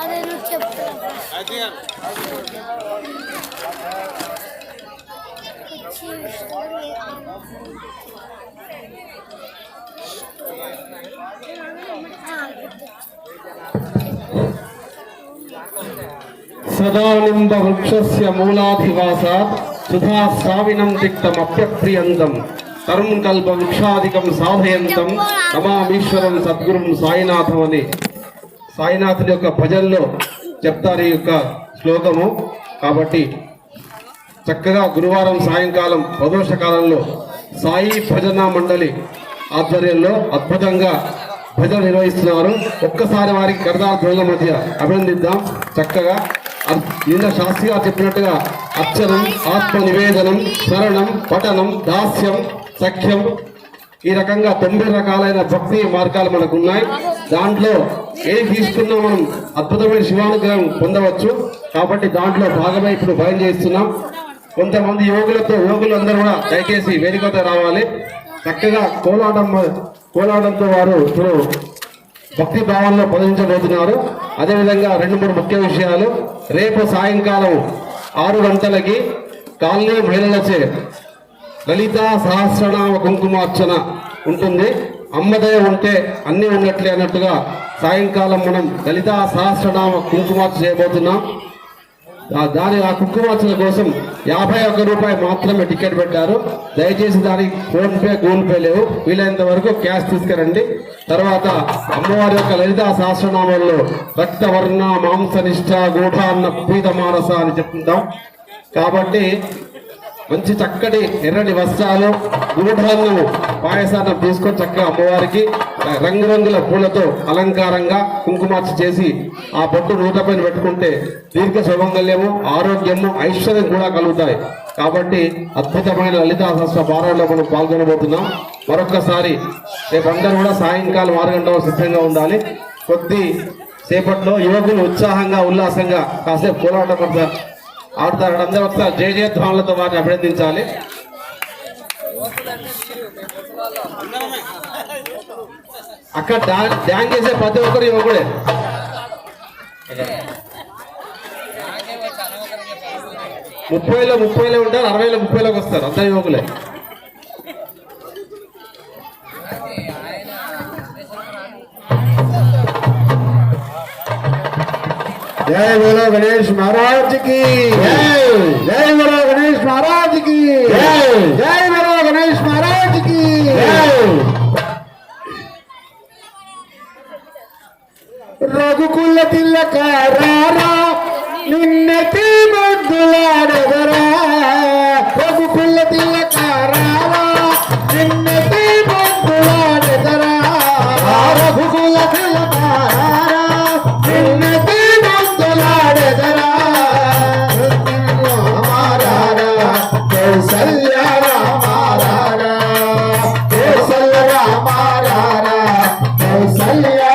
అదే నువ్వు చెప్తా సదానింబ వృక్షస్య మూలాధివాసాత్ సుధా శ్రావిణం తిక్తమప్యప్రియంతం తరుం కల్ప వృక్షాధికం సాధయంతం నమామీశ్వరం సద్గురుం సాయినాథం అని సాయినాథుని యొక్క భజనలో చెప్తారు ఈ యొక్క శ్లోకము. కాబట్టి చక్కగా గురువారం సాయంకాలం ప్రదోష కాలంలో సాయి భజన మండలి ఆధ్వర్యంలో అద్భుతంగా భజన నిర్వహిస్తున్నారు. ఒక్కసారి వారికి కరదాల ధ్వనుల మధ్య అభినందిద్దాం. చక్కగా నిన్న శాస్త్రి గారు చెప్పినట్టుగా అర్చనం, ఆత్మ నివేదనం, స్మరణం, పఠనం, దాస్యం, సఖ్యం, ఈ రకంగా 9 రకాలైన భక్తి మార్గాలు మనకు ఉన్నాయి. దాంట్లో ఏం తీసుకున్నా మనం అద్భుతమైన శివానుగ్రహం పొందవచ్చు. కాబట్టి దాంట్లో భాగమే ఇప్పుడు భయం చేస్తున్నాం. కొంతమంది యోగులందరూ కూడా దయచేసి వేదికతో రావాలి. చక్కగా కోలాటంతో వారు ఇప్పుడు భక్తి భావంలో పొందించబోతున్నారు. అదేవిధంగా 2-3 ముఖ్య విషయాలు. రేపు సాయంకాలం 6 గంటలకి కాలనీ మహిళలచే లలితా సహస్రనామ కుంకుమార్చన ఉంటుంది. అమ్మదయ ఉంటే అన్నీ ఉన్నట్లే అన్నట్టుగా సాయంకాలం మనం లలితా సహస్రనామ కుంకుమార్చన చేయబోతున్నాం. ఆ కుంకుమార్చన కోసం 51 రూపాయి మాత్రమే టికెట్ పెట్టారు. దయచేసి దానికి ఫోన్పే, గూగుల్ పే లేవు. వీలైనంత వరకు క్యాష్ తీసుకురండి. తర్వాత అమ్మవారి యొక్క లలితా సహస్రనామంలో రక్తవర్ణ మాంసనిష్ట గూఢాన్న పీత మానస అని చెప్తుంటాం. కాబట్టి మంచి చక్కటి ఎర్రని వస్త్రాలు, గూఢాన్నము, పాయసాన్నం తీసుకొని చక్కగా అమ్మవారికి రంగురంగుల పూలతో అలంకారంగా కుంకుమార్చన చేసి ఆ బొట్టు నూతపైన పెట్టుకుంటే దీర్ఘ సుమంగళ్యము, ఆరోగ్యము, ఐశ్వర్యం కూడా కలుగుతాయి. కాబట్టి అద్భుతమైన లలితా సహస్ర పారాయణలో మనం పాల్గొనబోతున్నాం. మరొక్కసారి రేపు అందరూ కూడా సాయంకాలం 6 గంటలకు సిద్ధంగా ఉండాలి. కొద్ది సేపట్లో యువకులు ఉత్సాహంగా ఉల్లాసంగా కాసేపు కోలాటం ఆడతారు. అందరూ ఒకసారి జయ జయధ్వానులతో వారిని అభినందించాలి. అక్కడ డ్యాన్స్ చేసే ప్రతి ఒక్కరు యువకుడే. 30లో ఉంటారు, 60లో 30లోకి వస్తారు. అందరు యువకులే. जय बोलो गणेश महाराज की जय बोलो गणेश महाराज की जय बोलो गणेश महाराज की रघुकुल तिलकारा निन्नति मुद्दुलाडगरा रघुकुल तिलकारा निन्नति मुद्दुलाडगरा रघुकुल तिलकारा निन्नति मुद्दुलाडगरा रामारा कौसल्या रामारा कौसल्या रामारा कौसल्या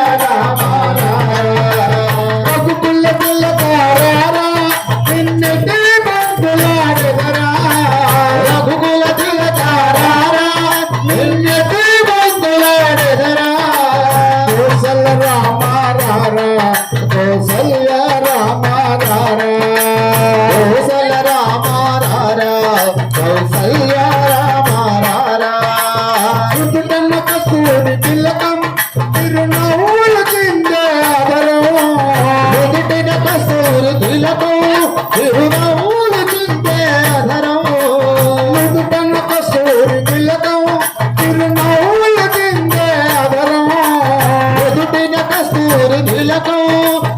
रघुकुल तिलकारा निन्नति मुद्दुलाडगरा रघुकुल तिलकारा निन्नति मुद्दुलाडगरा कौसल्या रामारा कौसल्या रामारा कौसल्या रामारा कौसल्या रामारा సుతుటన్న కస్తూరి తిలకం తిరునవ్వుల చిందే ఆదరం సుతుటన కస్తూరి తిలకం తిరునవ్వుల చిందే ఆదరం సుతుటన్న కస్తూరి తిలకం తిరునవ్వుల చిందే ఆదరం సుతుటన కస్తూరి తిలకం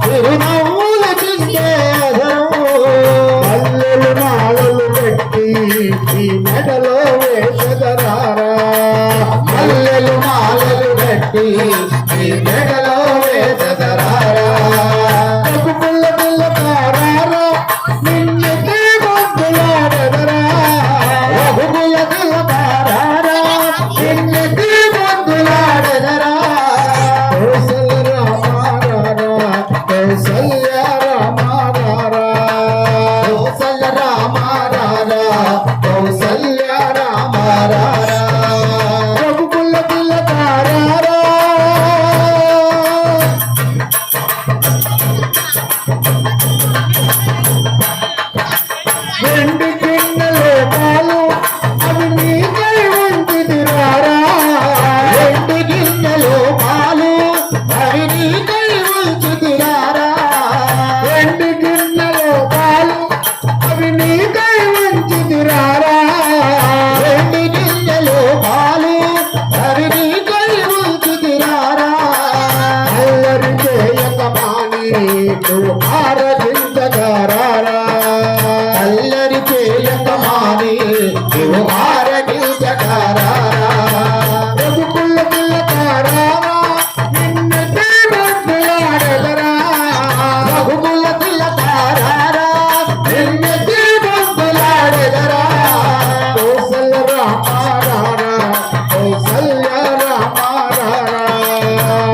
తిరునవ్వుల చిందే ఆదరం మల్లెలు మాలలు పెట్టి ఈ మెడలో వేసదరారా మల్లెలు మాలలు పెట్టి ఈ మెడలో వేసదరారా రఘుకుల తిలకారా నిన్నతి ముద్దులాడెదరా రఘుకుల తిలకారా నిన్నతి ముద్దులాడెదరా కౌసల్య రామారా కౌసల్య రామారా కౌసల్య రామారా కౌసల్య రామారా రఘుకుల తిలకారా రెండు గిన్నెలో పాలు అవి నీకై ఉంచుదిరారా రెండు గిన్నెలో పాలు అవి నీకై ఉంచుదిరారా రెండు గిన్నెలో పాలు అవి నీకై ఉంచుదిరారా రెండు గిన్నెలో పాలు అవి నీకై ఉంచుదిరారా అల్లరి చేయక మాని నువ్వు ఆరగించగారారా అల్లరి చేయక మాని నువ్వు ఆరగించగారారా రఘుకుల తిలకారా నిన్నతి ముద్దులాడెదరా రఘుకుల తిలకారా నిన్నతి ముద్దులాడెదరా కౌసల్య రామారా కౌసల్య రామారా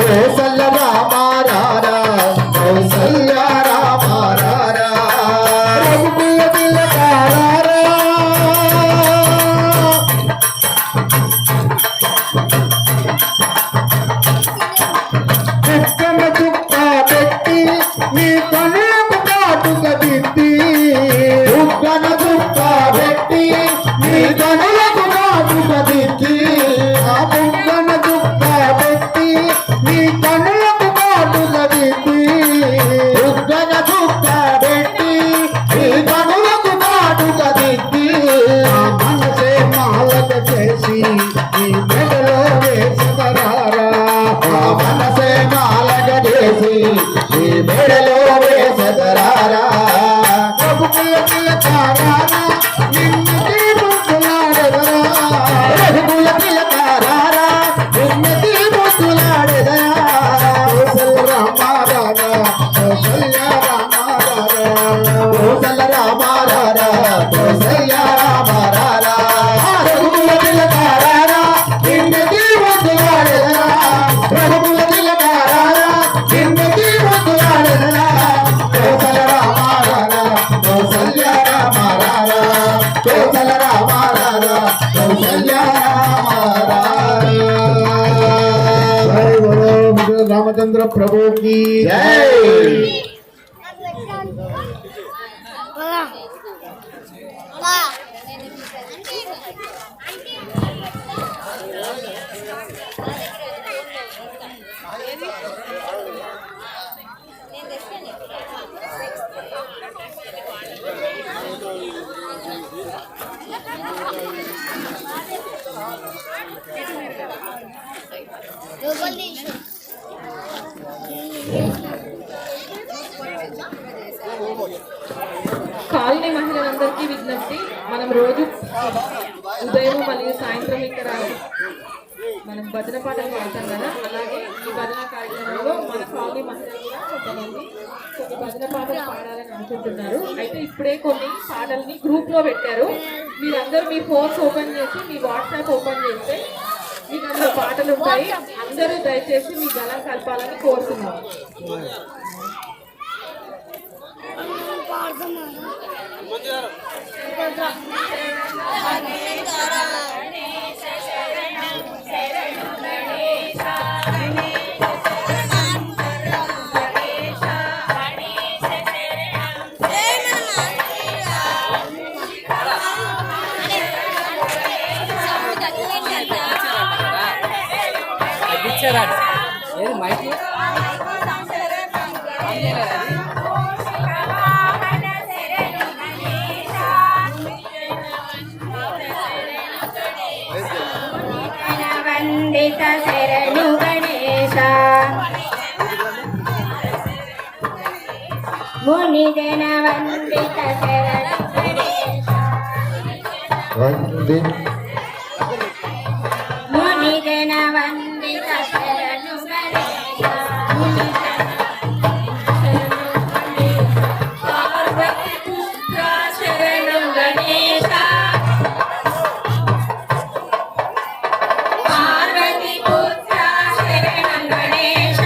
కౌసల్య రామారా కౌసల్య రామారా రఘుకుల తిలకారా చుక్కన చుక్క పెట్టి నీ కనులకు కాటుక దిద్ది చుక్కన చుక్క పెట్టి నీ కనులకు కాటుక దిద్ది ఆ చుక్కన చుక్క పెట్టి నీ కనులకు కాటుక దిద్ది చుక్కన చుక్క పెట్టి నీ కనులకు కాటుక దిద్ది ఆ మనసే మాలక చేసి నీ మెడలో వేసదరారా ఆ మనసే మాలక చేసి నీ మెడలో వేసదరారా రఘుకుల తిలకారా నిన్నతి ముద్దులాడెదరా రఘుకుల తిలకారా నిన్నతి ముద్దులాడెదరా కౌసల్య రామారా కౌసల్య రామారా కౌసల్య రామారా కౌసల్య రామారా రఘుకుల తిలకారా నిన్నతి ముద్దులాడెదరా రఘుకుల తిలకారా నిన్నతి ముద్దులాడెదరా కౌసల్య రామారా కౌసల్య రామారా కౌసల్య రామారా కౌసల్య రామారా జై బోలో ముద్దు రామచంద్ర ప్రభు की जय నేను తెస్తాను కాలనీ మహిళలందరికీ విజ్ఞప్తి, మనం రోజు ఉదయం మరియు సాయంత్రం ఇక్కడ మనం భజన పాటలు పాడతాం కదా, అలాగే ఈ భజన కార్యక్రమంలో మన కాలనీ మహిళలు కూడా కొంతమంది కొన్ని భజన పాటలు పాడాలని అనుకుంటున్నారు. అయితే ఇప్పుడే కొన్ని పాటల్ని గ్రూప్లో పెట్టారు. మీరందరూ మీ ఫోన్స్ ఓపెన్ చేసి మీ వాట్సాప్ ఓపెన్ చేస్తే మీకు అందులో పాటలు ఉంటాయి. అందరూ దయచేసి మీ గలం కలపాలని కోరుతున్నాం. ఏది మైక్ వందిత శరణు గణేశ మునిజన వందిత శరణు గణేశ మునిజన వందిత శరణు గణేశ పార్వతి పుత్ర శరణు గణేశ పార్వతి పుత్ర శరణు గణేశ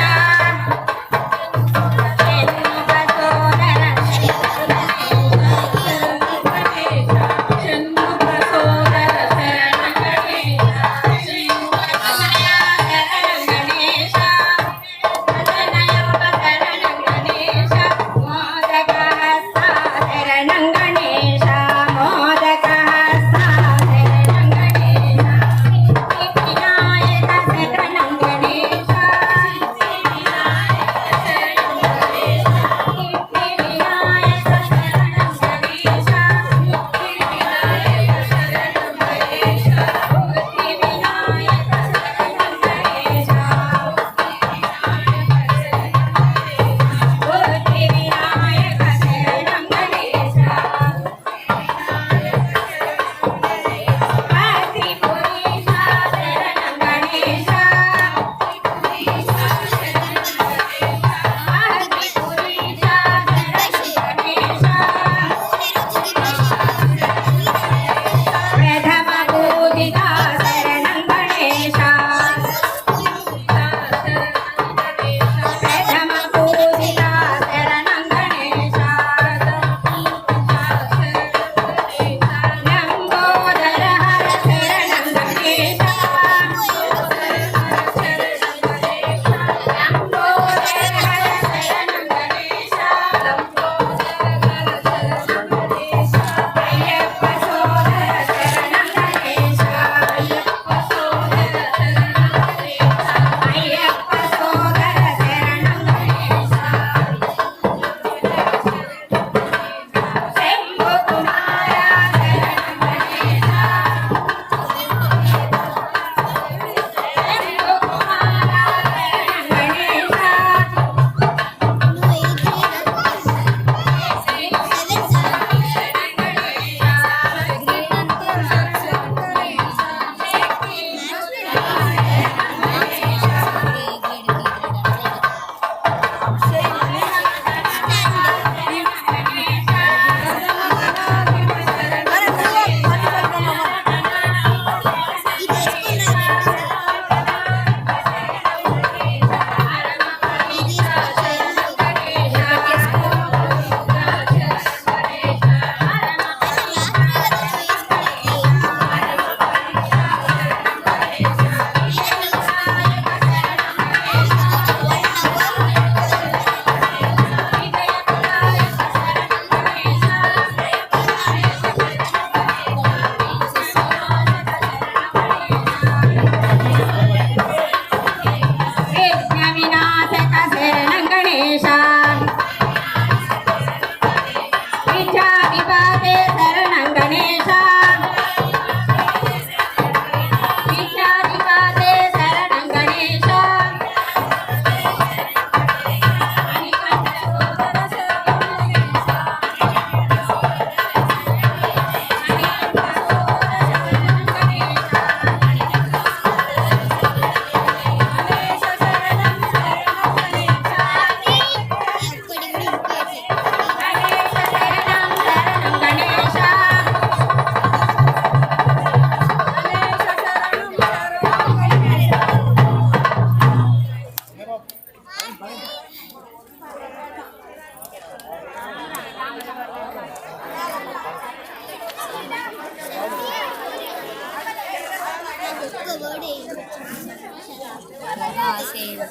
సేవ్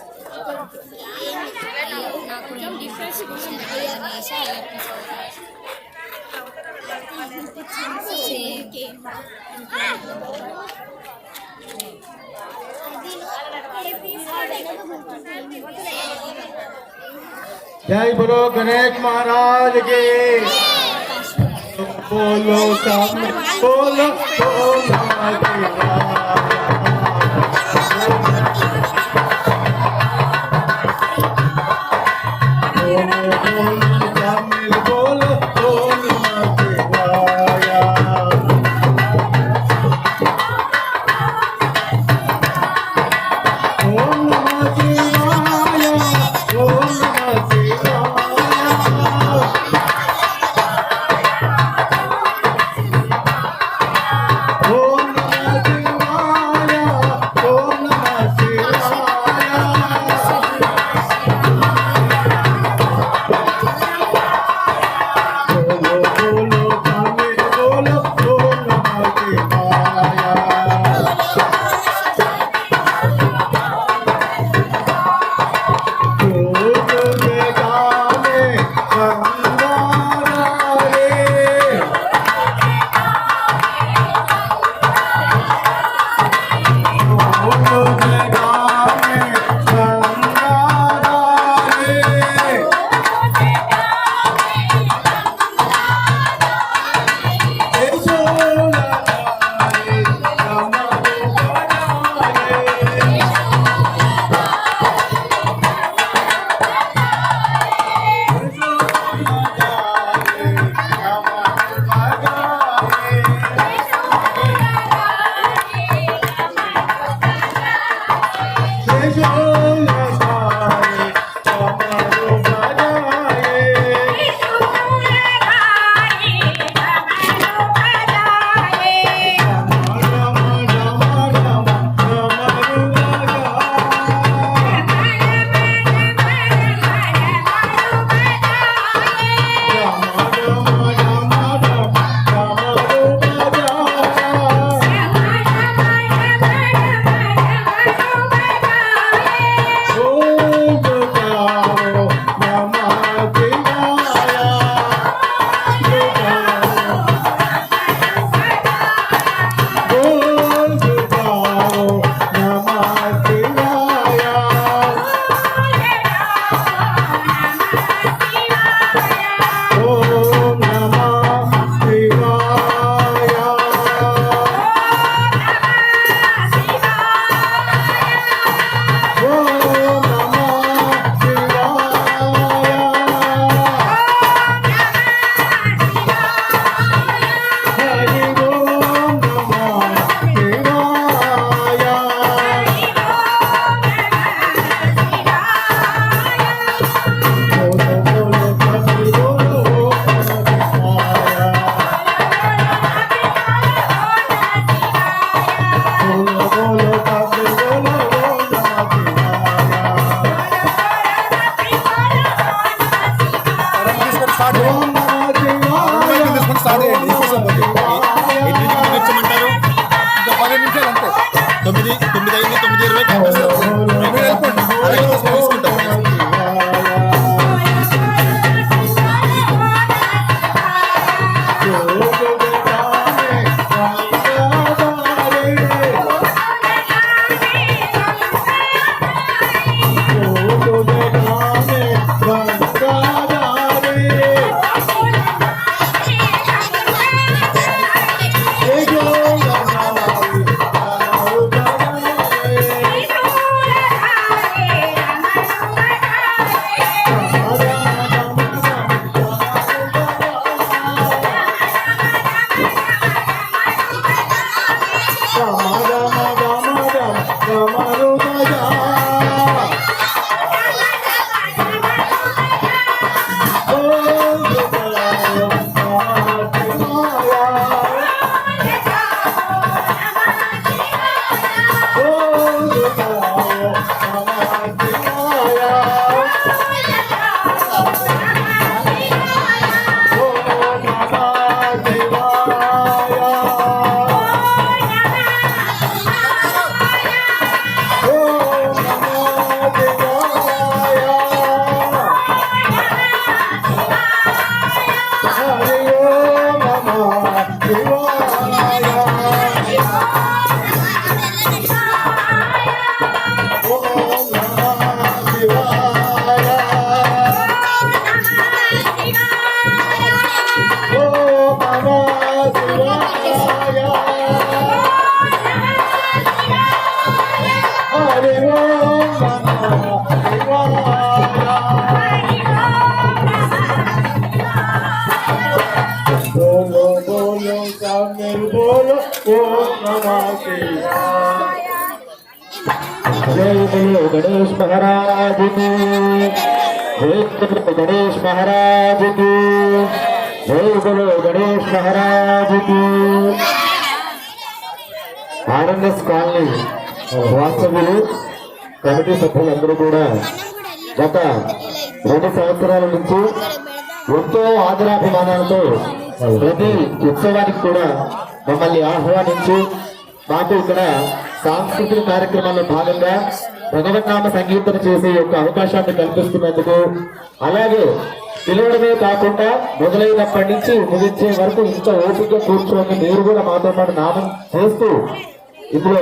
నాకు जय बोलो गणेश महाराज की बोलो सब बोलो बोलो बोलो सामने बोलो ओम नमः शिवाय। जय बोलो गणेश महाराज की, जय बोलो गणेश महाराज की, जय बोलो गणेश महाराज की। ఆర్ఎన్ఎస్ కాలనీ వాస్తవ్యులు కమిటీ సభ్యులందరూ కూడా గత 2 సంవత్సరాల నుంచి ఎంతో ఆదరాభిమానాలతో ప్రతి ఉత్సవానికి కూడా మమ్మల్ని ఆహ్వానించి మాకు ఇక్కడ సాంస్కృతిక కార్యక్రమాల్లో భాగంగా భగవన్నామ సంకీర్తన చేసే యొక్క అవకాశాన్ని కల్పిస్తున్నందుకు, అలాగే పిలవడమే కాకుండా మొదలైనప్పటి నుంచి ముగించే వరకు ఇంత ఓపిక కూర్చొని మీరు కూడా మాతో పాటు నామం చేస్తూ ఇందులో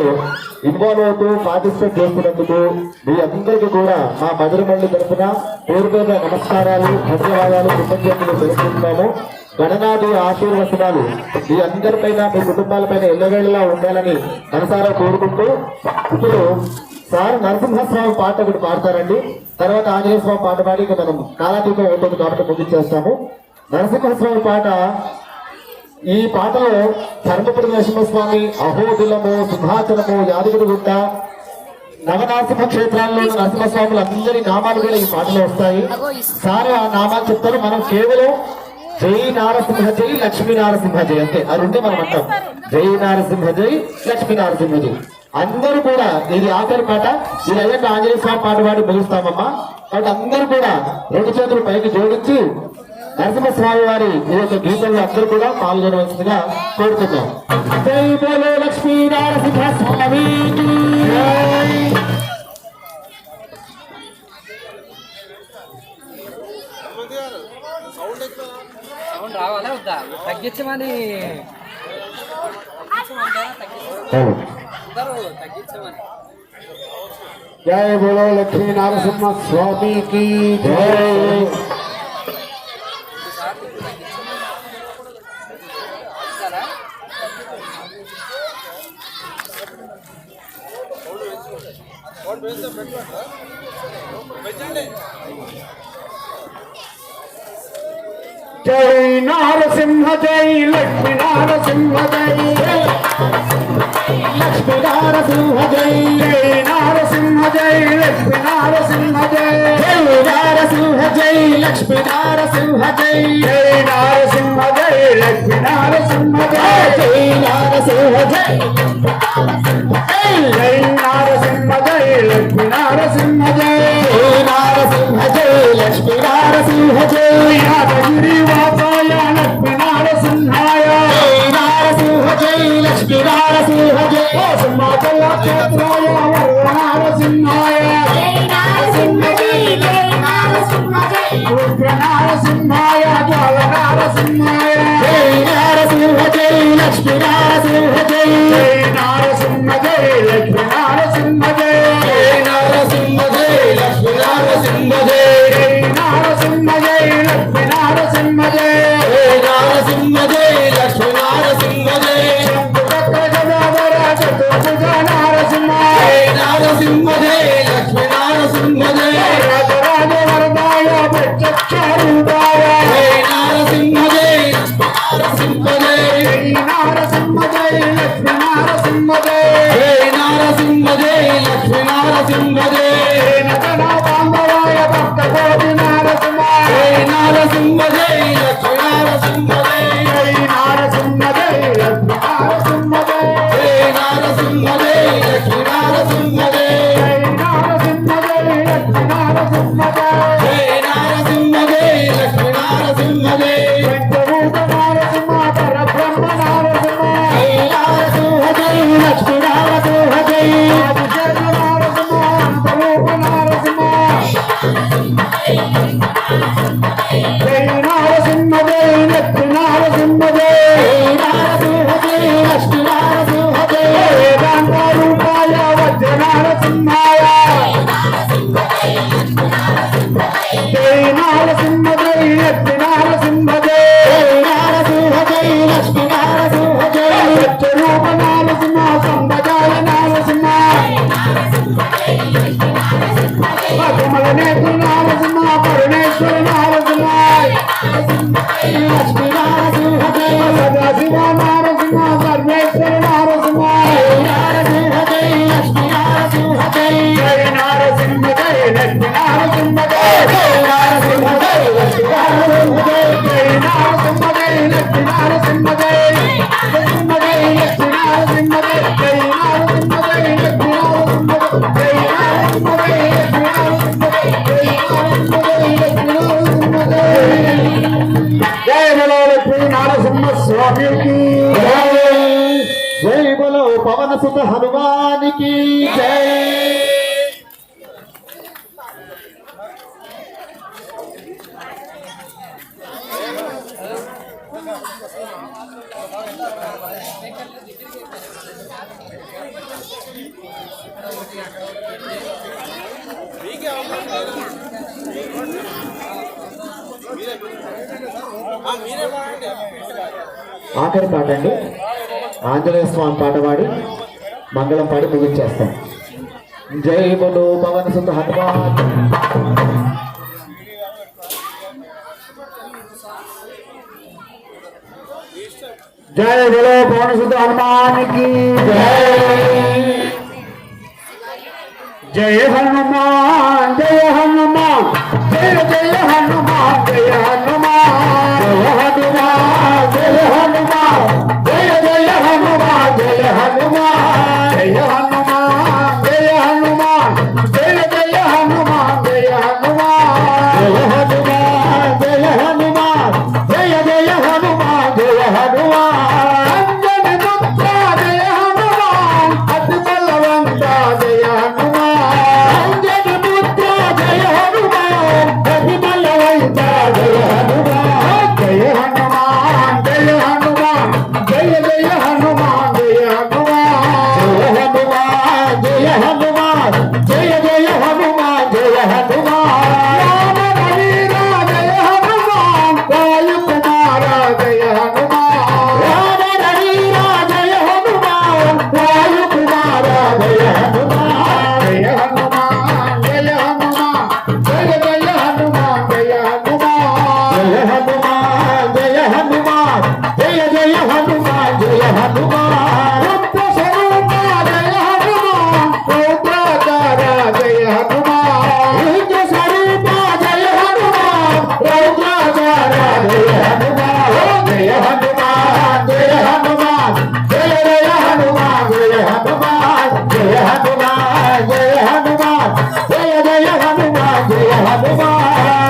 ఇన్వాల్వ్ అవుతూ పార్టిసిపేట్ చేస్తున్నందుకు మీ అందరికీ కూడా మా మధురమల్లి తరఫున పేరు పేరు నమస్కారాలు, ధన్యవాదాలు, కృతజ్ఞతలు తెలుపుతున్నాము. గణనాథి ఆశీర్వచనాలు మీ అందరిపైన, మీ కుటుంబాలపైన ఎల్లవేళలా ఉండాలని మనసారా కోరుకుంటూ ఇప్పుడు సార్ నరసింహస్వామి పాట ఒకటి పాడతారండి. తర్వాత ఆంజనేయ స్వామి పాట పాడి ఇక మనం కాలాతీతం అవుతుంది కాబట్టి ముగించేస్తాము. నరసింహస్వామి పాట, ఈ పాటలో ధర్మపురి నరసింహస్వామి, అహోబిలము, సింహాచలము, యాదగిరిగుట్ట, నవనరసింహ క్షేత్రాల్లో నరసింహస్వాములు అందరి నామాలు కూడా ఈ పాటలో వస్తాయి. సార్ ఆ నామాలు చెప్తారు. మనం కేవలం జై నారసింహ జై, లక్ష్మీ నారసింహ జై అంతే, అది ఉంటే మనం అంటాం జై నారసింహ జై, లక్ష్మీ నారసింహ జై. అందరూ కూడా ఇది ఆఖరి పాట, ఇది అయ్యాక ఆంజనేయ స్వామి పాట పాడి ముగిస్తామమ్మా. కాబట్టి అందరూ కూడా 2 చేతులు పైకి జోడించి నరసింహస్వామి వారి ఈ యొక్క గీతంలో అందరూ కూడా పాల్గొనవలసిందిగా కోరుతున్నాం. జై బోలో లక్ష్మీ నారసింహ స్వామి. సౌండ్ రావాలా వద్దా? తగ్గించమని తగ్గించమని. జై బోలో లక్ష్మీ నరసింహ స్వామి की जय. जय नारसिंह जय, लक्ष्मी नारसिंह जय, लक्ष्मी नारसिंह जय, जय नारसिंह जय, लक्ष्मी नारसिंह जय, जय नारसिंह जय, लक्ष्मी नारसिंह जय, जय नारसिंह जय, लक्ष्मी नारसिंह जय, जय नारसिंह जय, जय नारसिंह जय, लक्ष्मी नारसिंह जय, जय नारसिंह जय, लक्ष्मी नारसिंह जय. यादगिरी वासाय लक्ष्मी नारसिंहाय, जय नारसिंह जय, लक्ष्मी नारसिंह जय. సింహాచల క్షేత్రాయ నారసింహాయ, జై నారసింహ జై, జై నారసింహ జై. రుద్ర నారసింహాయ, జ్వాల నారసింహాయ, జై నారసింహ జై, లక్ష్మీ నారసింహ జై, జై నారసింహ జై, లక్ష్మీ నారసింహ జై, జై నారసింహ జై, లక్ష్మీ నారసింహ జై, జై నారసింహ జై, లక్ష్మీ నారసింహ జై, జై నారసింహ జై, లక్ష్మీ నారసింహ జై. नारसिंह जय, लक्ष्मी नारसिंह जय, राजराज वरदाय प्रत्यक्षरूपाय, जय नारसिंह जय, नारसिंह जय, जय नारसिंह जय, लक्ष्मी नारसिंह जय, जय नारसिंह जय, लक्ष्मी नारसिंह जय. नटना बांधवाय भक्त कोटि नारसिंह, जय नारसिंह जय, लक्ष्मी नारसिंह जय, जय नारसिंह जय, लक्ष्मी नारसिंह जय, जय नारसिंह जय, लक्ष्मी नारसिंह जय, जय नारसिंह जय, लक्ष्मी नारसिंह जय, जय नारसिंह जय, लक्ष्मी नारसिंह जय. पंचभूत नारसिंह परब्रह्म नारसिंह, जय नारसिंह जय, लक्ष्मी नारसिंह जय, अभिषेक नारसिंह, अंतरूप नारसिंह, जय नारसिंह जय, लक्ष्मी లక్ష్మీ నారసింహ స్వామికి జై బలో పవన సుత హనుమానికి జై. ఆఖరి పాట అండి, ఆంజనేయ స్వామి పాట పాడి మంగళం పాడి ముగించేస్తాం. జై బలో పవన సుత హనుమాన్. జై బలో పవన సుత హనుమానికి జై. జయ హనుమాన్ జయ హనుమాన్ జయ జయ హనుమాన్ జయ హనుమాన్ జయ హనుమాన్ జయ హనుమాన్ జయ జయ హనుమాన్ జయ హనుమాన్ జయ హనుమాన్ జయ హనుమాన్ జయ జయ హనుమాన్ జయ హనుమాన్ జయ హనుమాన్ జయ హనుమాన్ జయ జయ హనుమాన్ జయ హనుమాన్. అంజని పుత్ర జయ హనుమాన్ అతి బలవంత జయ హనుమాన్. అంజని పుత్ర జయ హనుమాన్ అతి బలవంత జయ హనుమాన్. జయ హనుమాన్ జయ హనుమాన్ జయ జయ హనుమాన్ జయ హనుమాన్. జయ హనుమాన్ జయ హనుమాన్ జయ జయ హనుమాన్ జయ హనుమాన్. రామ వీర జయ హనుమాన్ వాయు కుమార జయ హనుమాన్. రామ వీర జయ హనుమాన్ వాయు కుమార జయ హనుమాన్. జయ హనుమాన్ జయ హనుమాన్ జయ జయ హనుమాన్ జయ హనుమాన్. జయ హనుమాన్ జయ హనుమాన్ జయ జయ హనుమాన్ జయ హనుమాన్. రూద్ర స్వరూప జయ హనుమాన్ రౌద్రాకార జయ హనుమాన్. రూద్ర స్వరూప జయ హనుమాన్ రౌద్రాకార జయ హనుమాన్. జయ హనుమాన్ జయ హనుమాన్ జయ జయ హనుమాన్ జయ హనుమాన్. జయ హనుమాన్ జయ హనుమాన్ జయ జయ హనుమాన్ జయ హనుమాన్.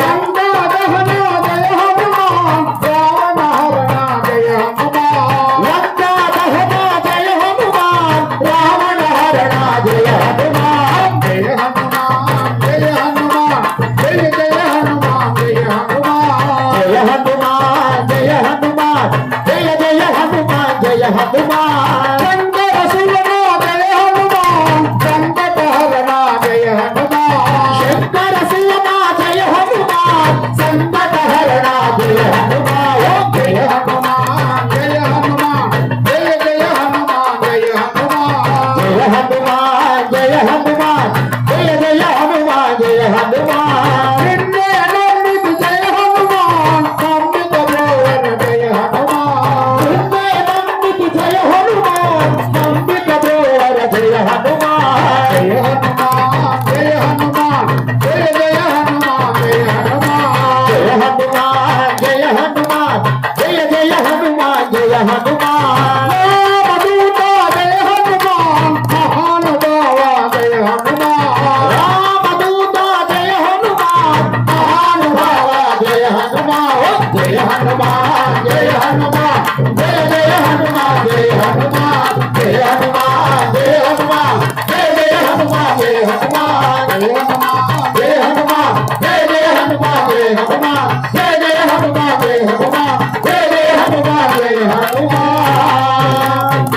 సంగాదహన జయ హనుమాన్ రావణ హరణ జయ హనుమాన్. లంకాదహన జయ హనుమాన్ రావణ హరణ జయ హనుమాన్. జయ హనుమాన్ జయ హనుమాన్ జయ జయ హనుమాన్ జయ హనుమాన్. జయ హనుమాన్ జయ హనుమాన్ జయ జయ హనుమాన్ జయ హనుమాన్. శంకర శివన జయ హనుమాన్ సంకటహరణ జయ హనుమాన్. శంకర శివన జయ హనుమాన్ సంకటహరణ జయ హనుమాన్. జయ హనుమాన్ జయ హనుమాన్ జయ జయ హనుమాన్ జయ హనుమాన్. జయ హనుమాన్ జయ హనుమాన్ జయ జయ హనుమాన్ జయ హనుమాన్. నిన్నే నమ్మితి జయ హనుమాన్ నమ్మిత బ్రోవన జయ హనుమాన్. నిన్నే నమ్మితి జయ హనుమాన్ నమ్మిత బ్రోవన జయ హనుమాన్. జయ హనుమాన్ జయ హనుమాన్ జయ జయ హనుమాన్ జయ హనుమాన్. జయ హనుమాన్ జయ హనుమాన్ జయ జయ హనుమాన్ జయ హనుమాన్. రామదూత జయ హనుమాన్ మహానుభావ జయ హనుమాన్. రామదూత జయ హనుమాన్ మహానుభావ జయ హనుమాన్. జయ హనుమాన్ జయ హనుమాన్ జయ జయ హనుమాన్ జయ హనుమాన్. జయ హనుమాన్ జయ హనుమాన్ జయ జయ హనుమాన్ జయ హనుమాన్. జయ హనుమాన్ జయ హనుమాన్ జయ జయ హనుమాన్ జయ హనుమాన్. జయ జయ హనుమాన్ జయ హనుమాన్ జయ జయ హనుమాన్ జయ హనుమాన్.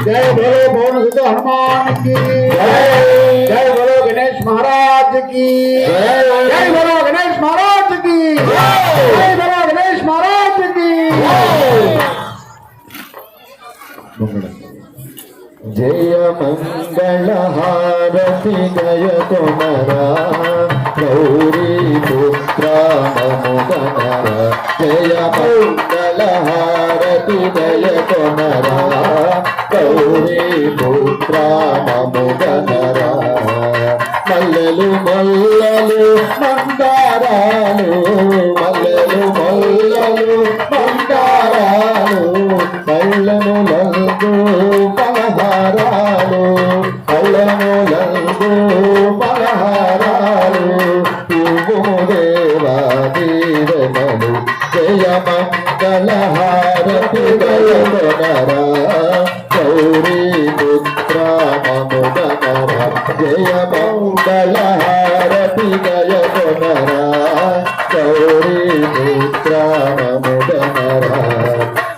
జయ బలో పవన సుత హనుమాన్ की जय बोलो गणेश महाराज की जय बोलो गणेश महाराज की जय बोलो गणेश महाराज की जय मंगल हारति जय कुमरा गौरी पुत्र नमो गणरा. जय मंगल हारति जय कुमरा गौरी पुत्र नमो गणरा. మల్లెలు మల్లెలు మందారాలు మల్లెలు మల్లెలు మందారాలు పళ్ళను లందు పలహారాలు పళ్ళను లందు పలహారాలు పువ్వు దేవా దీవెనలు జయ మంగళ హారతి గౌరీ పుత్ర మముదనరా జయ మంగళ హారతి గయ కొనరా గౌరీ పుత్ర మముదనరా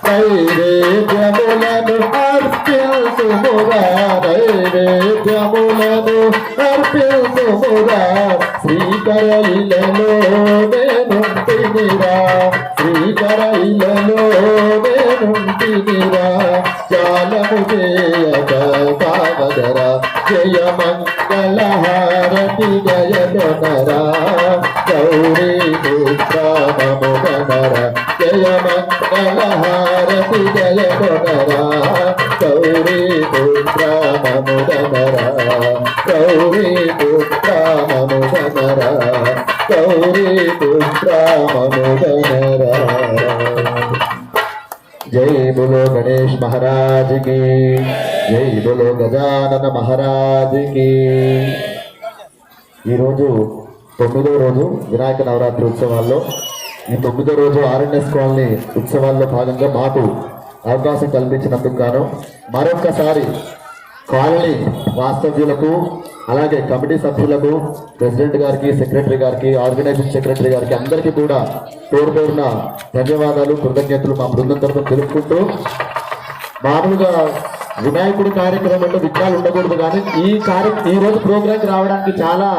నైవేద్యములను అర్పించుమురా నైవేద్యములను అర్పించుమురా శ్రీకర ఇలలో నేనుంటినిరా శ్రీకర ఇలలో నేనుంటినిరా జాలము చేయక కావదరా జయ మంగళ హారతి జయ కొనరా గౌరీ పుత్ర మముదనరా జయ మంగళ హారతి జయ కొనరా గౌరీ పుత్ర మముదనరా గౌరీ పుత్ర మముదనరా గౌరీ పుత్ర మముదనరా జై బోలో గణేష్ మహారాజ్ కి జై బోలో గజానన మహారాజ్ కి. ఈరోజు 9వ రోజు వినాయక నవరాత్రి ఉత్సవాల్లో ఈ 9వ రోజు ఆర్ఎన్ఎస్ కాలనీ ఉత్సవాల్లో భాగంగా మాకు అవకాశం కల్పించినందుకు గాను మరొక్కసారి కాలనీ వాస్తవ్యులకు అలాగే కమిటీ సభ్యులకు ప్రెసిడెంట్ గారికి సెక్రటరీ గారికి ఆర్గనైజింగ్ సెక్రటరీ గారికి అందరికీ కూడా పేరు పేరున ధన్యవాదాలు కృతజ్ఞతలు మా బృందం తరఫున తెలుపుకుంటూ మామూలుగా వినాయకుడి కార్యక్రమంలో విఘ్నాలు ఉండకూడదు కానీ ఈ రోజు ప్రోగ్రాంకి రావడానికి చాలా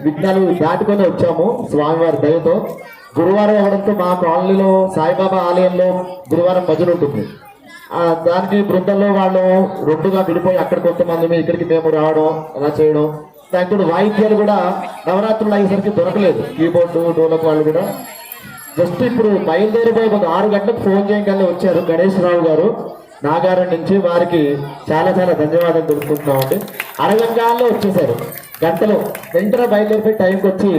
విఘ్నాలు దాటుకొని వచ్చాము స్వామివారి దయతో. గురువారం అవడంతో మా కాలనీలో సాయిబాబా ఆలయంలో గురువారం భజన ఉంటుంది. దానికి బృందంలో వాళ్ళు రెండుగా విడిపోయి అక్కడ కొంతమంది ఇక్కడికి మేము రావడం అలా చేయడం. దాంతో వాయిద్యాలు కూడా నవరాత్రులు అయ్యేసరికి దొరకలేదు. కీబోర్డు డోలకు వాళ్ళు కూడా జస్ట్ ఇప్పుడు బయలుదేరిపోయి ఒక 6 గంటలకు ఫోన్ చేయగానే వచ్చారు గణేష్ రావు గారు నాగారం నుంచి. వారికి చాలా చాలా ధన్యవాదాలు తెలుపుకుంటున్నామండి. అరగంటలో వచ్చేసారు, గంటలో వెంటనే బయలుదేరిపోయి టైంకి వచ్చి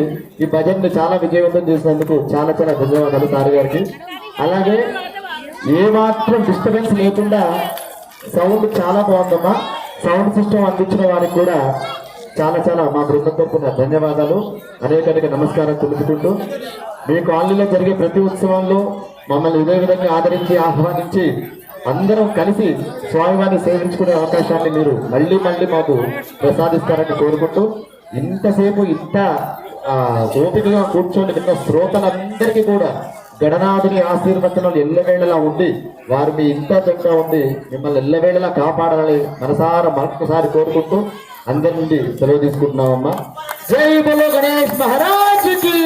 ఈ భజన్ని చాలా విజయవంతం చేసినందుకు చాలా చాలా ధన్యవాదాలు సార్ గారికి. అలాగే ఏమాత్రం డిస్టర్బెన్స్ లేకుండా సౌండ్ చాలా బాగుందమ్మా. సౌండ్ సిస్టమ్ అందించిన వారికి కూడా చాలా చాలా మా బృందం తరపున ధన్యవాదాలు అనేక నమస్కారం తెలుపుకుంటూ మీ కాలనీలో జరిగే ప్రతి ఉత్సవంలో మమ్మల్ని ఇదే విధంగా ఆదరించి ఆహ్వానించి అందరం కలిసి స్వామివారిని సేవించుకునే అవకాశాన్ని మీరు మళ్ళీ మళ్ళీ మాకు ప్రసాదిస్తారని కోరుకుంటూ ఇంతసేపు ఇంత ఓపికగా కూర్చొని విన్న శ్రోతలందరికీ కూడా గణనాథుని ఆశీర్వచనాలు ఎల్లవేళలా ఉండి వారు మీ ఇంత చక్కగా ఉండి మిమ్మల్ని ఎల్లవేళలా కాపాడాలని మనసారా మరొకసారి కోరుకుంటూ అందరి నుండి సెలవు తీసుకుంటున్నామమ్మా. జై బోలో గణేష్ మహారాజ్ కి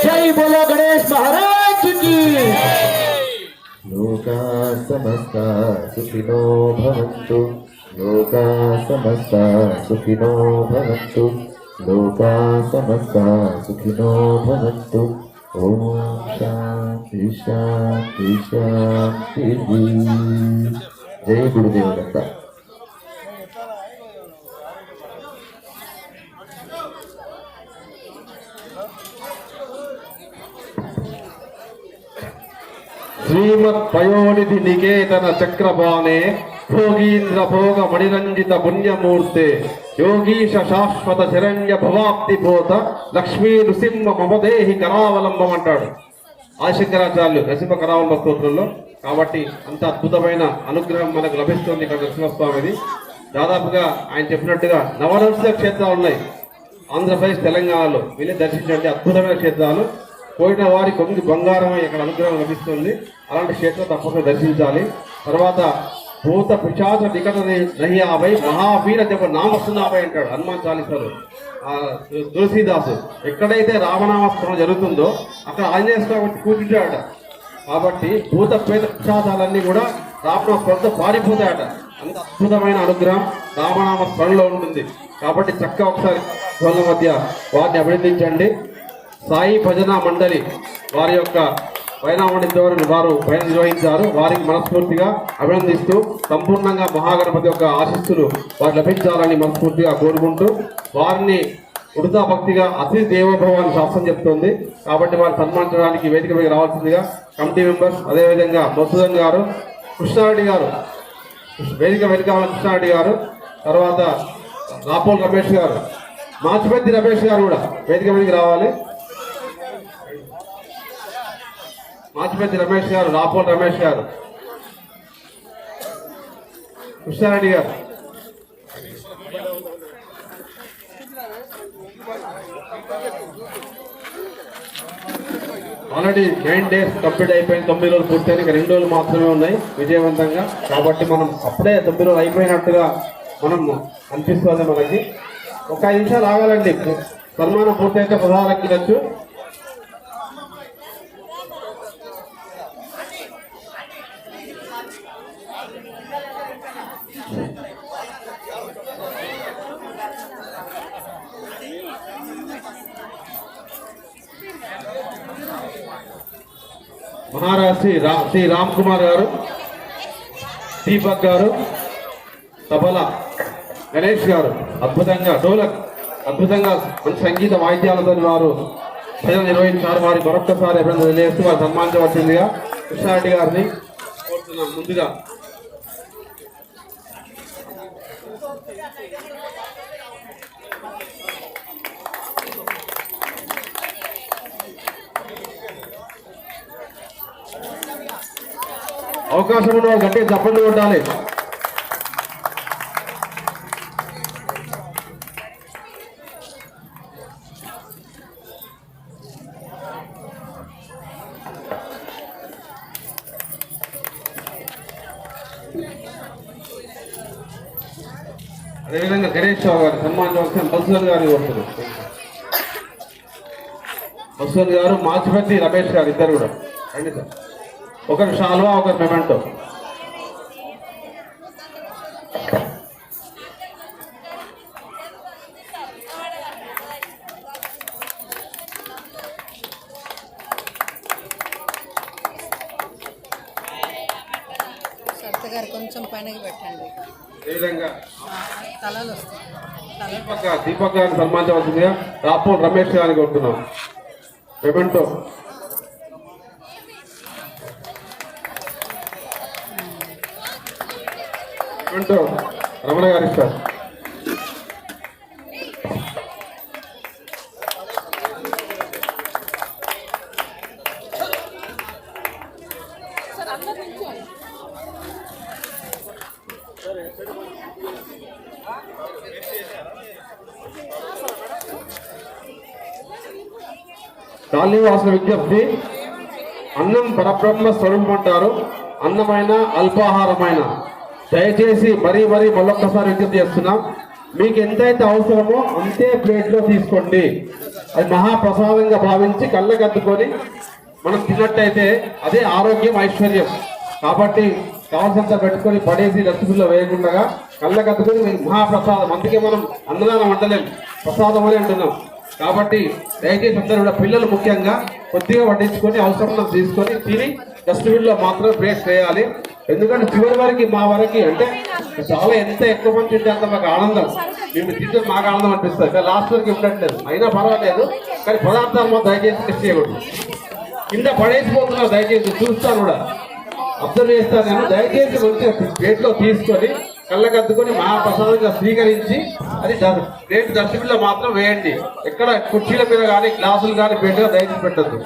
జై బోలో గణేష్ మహారాజ్ కి. లోకా సమస్త సుఖినో భవంతు లోకా సమస్త సుఖినో భవంతు లోకా సమస్త సుఖినో భవంతు. ఓం శాంతి శాంతి శాంతి. జై గురుదేవుడంత. శ్రీమత్ పయోనిధి నికేతన చక్రపాణే భోగీంద్ర భోగ మణిరంజిత పుణ్యమూర్తే యోగీశ శాశ్వత శరణ్య భవాప్తి భూత లక్ష్మీ నృసింహ మమదేహి కరావలంబం అంటాడు ఆదిశంకరాచార్యులు నరసింహ కరావలంబ స్తోత్రంలో. కాబట్టి అంత అద్భుతమైన అనుగ్రహం మనకు లభిస్తుంది ఇక్కడ నరసింహస్వామిది. దాదాపుగా ఆయన చెప్పినట్టుగా నవనర్సిక క్షేత్రాలు ఉన్నాయి ఆంధ్రప్రదేశ్ తెలంగాణలో. వెళ్ళి దర్శించండి, అద్భుతమైన క్షేత్రాలు. పోయిన వారి కొంగి బంగారం ఇక్కడ అనుగ్రహం లభిస్తుంది. అలాంటి క్షేత్రం తప్పకుండా దర్శించాలి. తర్వాత భూత పిశాచ నికట నహ్యాభై మహావీర జప నామస్నాభై అంటాడు హనుమాన్ చాలీసాలు తులసీదాసు. ఎక్కడైతే రామనామస్మరణ జరుగుతుందో అక్కడ ఆంజనేయ స్వామి కూర్చుంటాడట. కాబట్టి భూత పేద పిశాచాలన్నీ కూడా రామనామస్మరణతో పారిపోతాయట. అంత అద్భుతమైన అనుగ్రహం రామనామ స్మరణలో ఉంటుంది. కాబట్టి చక్కగా ఒకసారి వాళ్ళ మధ్య వారిని అభినందించండి. సాయి భజన మండలి వారి యొక్క వైనామణి ద్వారా వారు పైన నిర్వహించారు. వారికి మనస్ఫూర్తిగా అభినందిస్తూ సంపూర్ణంగా మహాగణపతి యొక్క ఆశీస్సులు వారు లభించాలని మనస్ఫూర్తిగా కోరుకుంటూ వారిని ఉడతా భక్తిగా అతి దేవోభవ అని శాస్త్రం చెప్తోంది. కాబట్టి వారిని సన్మానించడానికి వేదిక మీద రావాల్సిందిగా కమిటీ మెంబర్స్, అదేవిధంగా మధుసూదన్ గారు, కృష్ణారెడ్డి గారు వేదిక కృష్ణారెడ్డి గారు, తర్వాత రాపోల్ రమేష్ గారు, మాచిపెద్ది రమేష్ గారు కూడా వేదిక మీదకి రావాలి. మాచిపెద్ది రమేష్ గారు, రాపోల్ రమేష్ గారు, కృష్ణారెడ్డి గారు. ఆల్రెడీ 9 days కంప్లీట్ అయిపోయింది. 9 రోజులు పూర్తయిన 2 రోజులు మాత్రమే ఉన్నాయి విజయవంతంగా. కాబట్టి మనం అప్పుడే 9 రోజులు అయిపోయినట్టుగా మనం అనిపిస్తుంది మనకి. ఒక 5 నిమిషాలు ఆగాలండి. సన్మానం పూర్తయితే పదహారు ఎక్కినచ్చు. మహారాజ్ శ్రీ రామ్ కుమార్ గారు, దీపక్ గారు, తబలా గణేష్ గారు అద్భుతంగా డోలక్ అద్భుతంగా మంచి సంగీత వాయిద్యాలతో వారు భజన నిర్వహించారు. వారికి మరొక్కసారి అభినందనలు తెలియజేస్తూ వారు సన్మానించవలసిందిగా కృష్ణారెడ్డి గారిని కోరుతున్నాం. ముందుగా అవకాశం ఉన్న వాళ్ళు గట్టిగా చప్పట్లు కొట్టాలి. అదేవిధంగా గణేష్ రావు గారు సన్మానించవలసిన బస్వన్ గారిని కోరుతున్నారు. బస్వన్ గారు, మాచిపెద్ది రమేష్ గారు ఇద్దరు కూడా రండి సార్. ఒకరు షాల్వా, ఒకరు మెమెంటో. గారు కొంచెం పైనకి పెట్టండి. అదేవిధంగా తలలు వస్తాయి. దీపక్ గారిని సన్మానించవలసిందిగా రాపోల్ రమేష్ గారిని కోరుతున్నాం. మెమెంటో. మెమెంటో రమణ గారు ఇస్తారు. కాలనీవాసుల విజ్ఞప్తి, అన్నం పరబ్రహ్మ స్వరూపం అంటారు. అన్నమైన అల్పాహారమైన దయచేసి మరీ మళ్ళొక్కసారి విజ్ఞప్తి చేస్తున్నాం. మీకు ఎంతైతే అవసరమో అంతే ప్లేట్లో తీసుకోండి. అది మహాప్రసాదంగా భావించి కళ్ళకద్దుకొని మనం తిన్నట్టయితే అదే ఆరోగ్యం, ఐశ్వర్యం. కాబట్టి కావాల్సినంత పెట్టుకొని పడేసి డస్ట్బిన్లో వేయకుండా కళ్ళకద్దుకొని మహాప్రసాదం. అందుకే మనం అన్నదానం అంటలేం, ప్రసాదం అని అంటున్నాం. కాబట్టి దయచేసి అందరూ కూడా పిల్లలు ముఖ్యంగా కొద్దిగా వడ్డించుకొని అవసరం తీసుకొని తిని డస్ట్బిన్లో మాత్రం ప్లేస్ చేయాలి. ఎందుకంటే చివరి వరకు మా వరకు అంటే చాలా ఎంత ఎక్కువ మంది తింటే అంత మాకు ఆనందం. మేము తింటే మాకు ఆనందం అనిపిస్తుంది. కానీ లాస్ట్ వరకు ఉండట్లేదు, అయినా పర్వాలేదు. కానీ పదార్థాలు మాత్రం దయచేసి టెస్ట్ చేయకూడదు. కింద పడేసిపోతున్నారు, దయచేసి చూస్తాను కూడా, అబ్జర్వ్ చేస్తాను నేను. దయచేసి మంచిగా ప్లేట్లో తీసుకొని కళ్ళకద్దుకొని మహాప్రసాదంగా స్వీకరించి అది ప్లేట్ డస్ట్బిన్లో మాత్రం వేయండి. ఎక్కడ కుర్చీల మీద కానీ గ్లాసులు కానీ ప్లేట్గా దయచేసి పెట్టద్దు.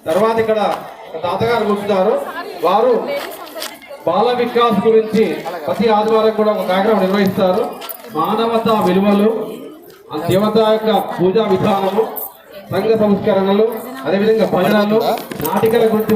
తర్వాత ఇక్కడ తాతగారు కూర్చున్నారు. వారు బాల వికాస్ గురించి ప్రతి ఆదివారం కూడా ఒక కార్యక్రమం నిర్వహిస్తారు. మానవతా విలువలు, దేవత యొక్క పూజా విధానము, సంఘ సంస్కరణలు, అదేవిధంగా భజనలు, నాటికల గురించి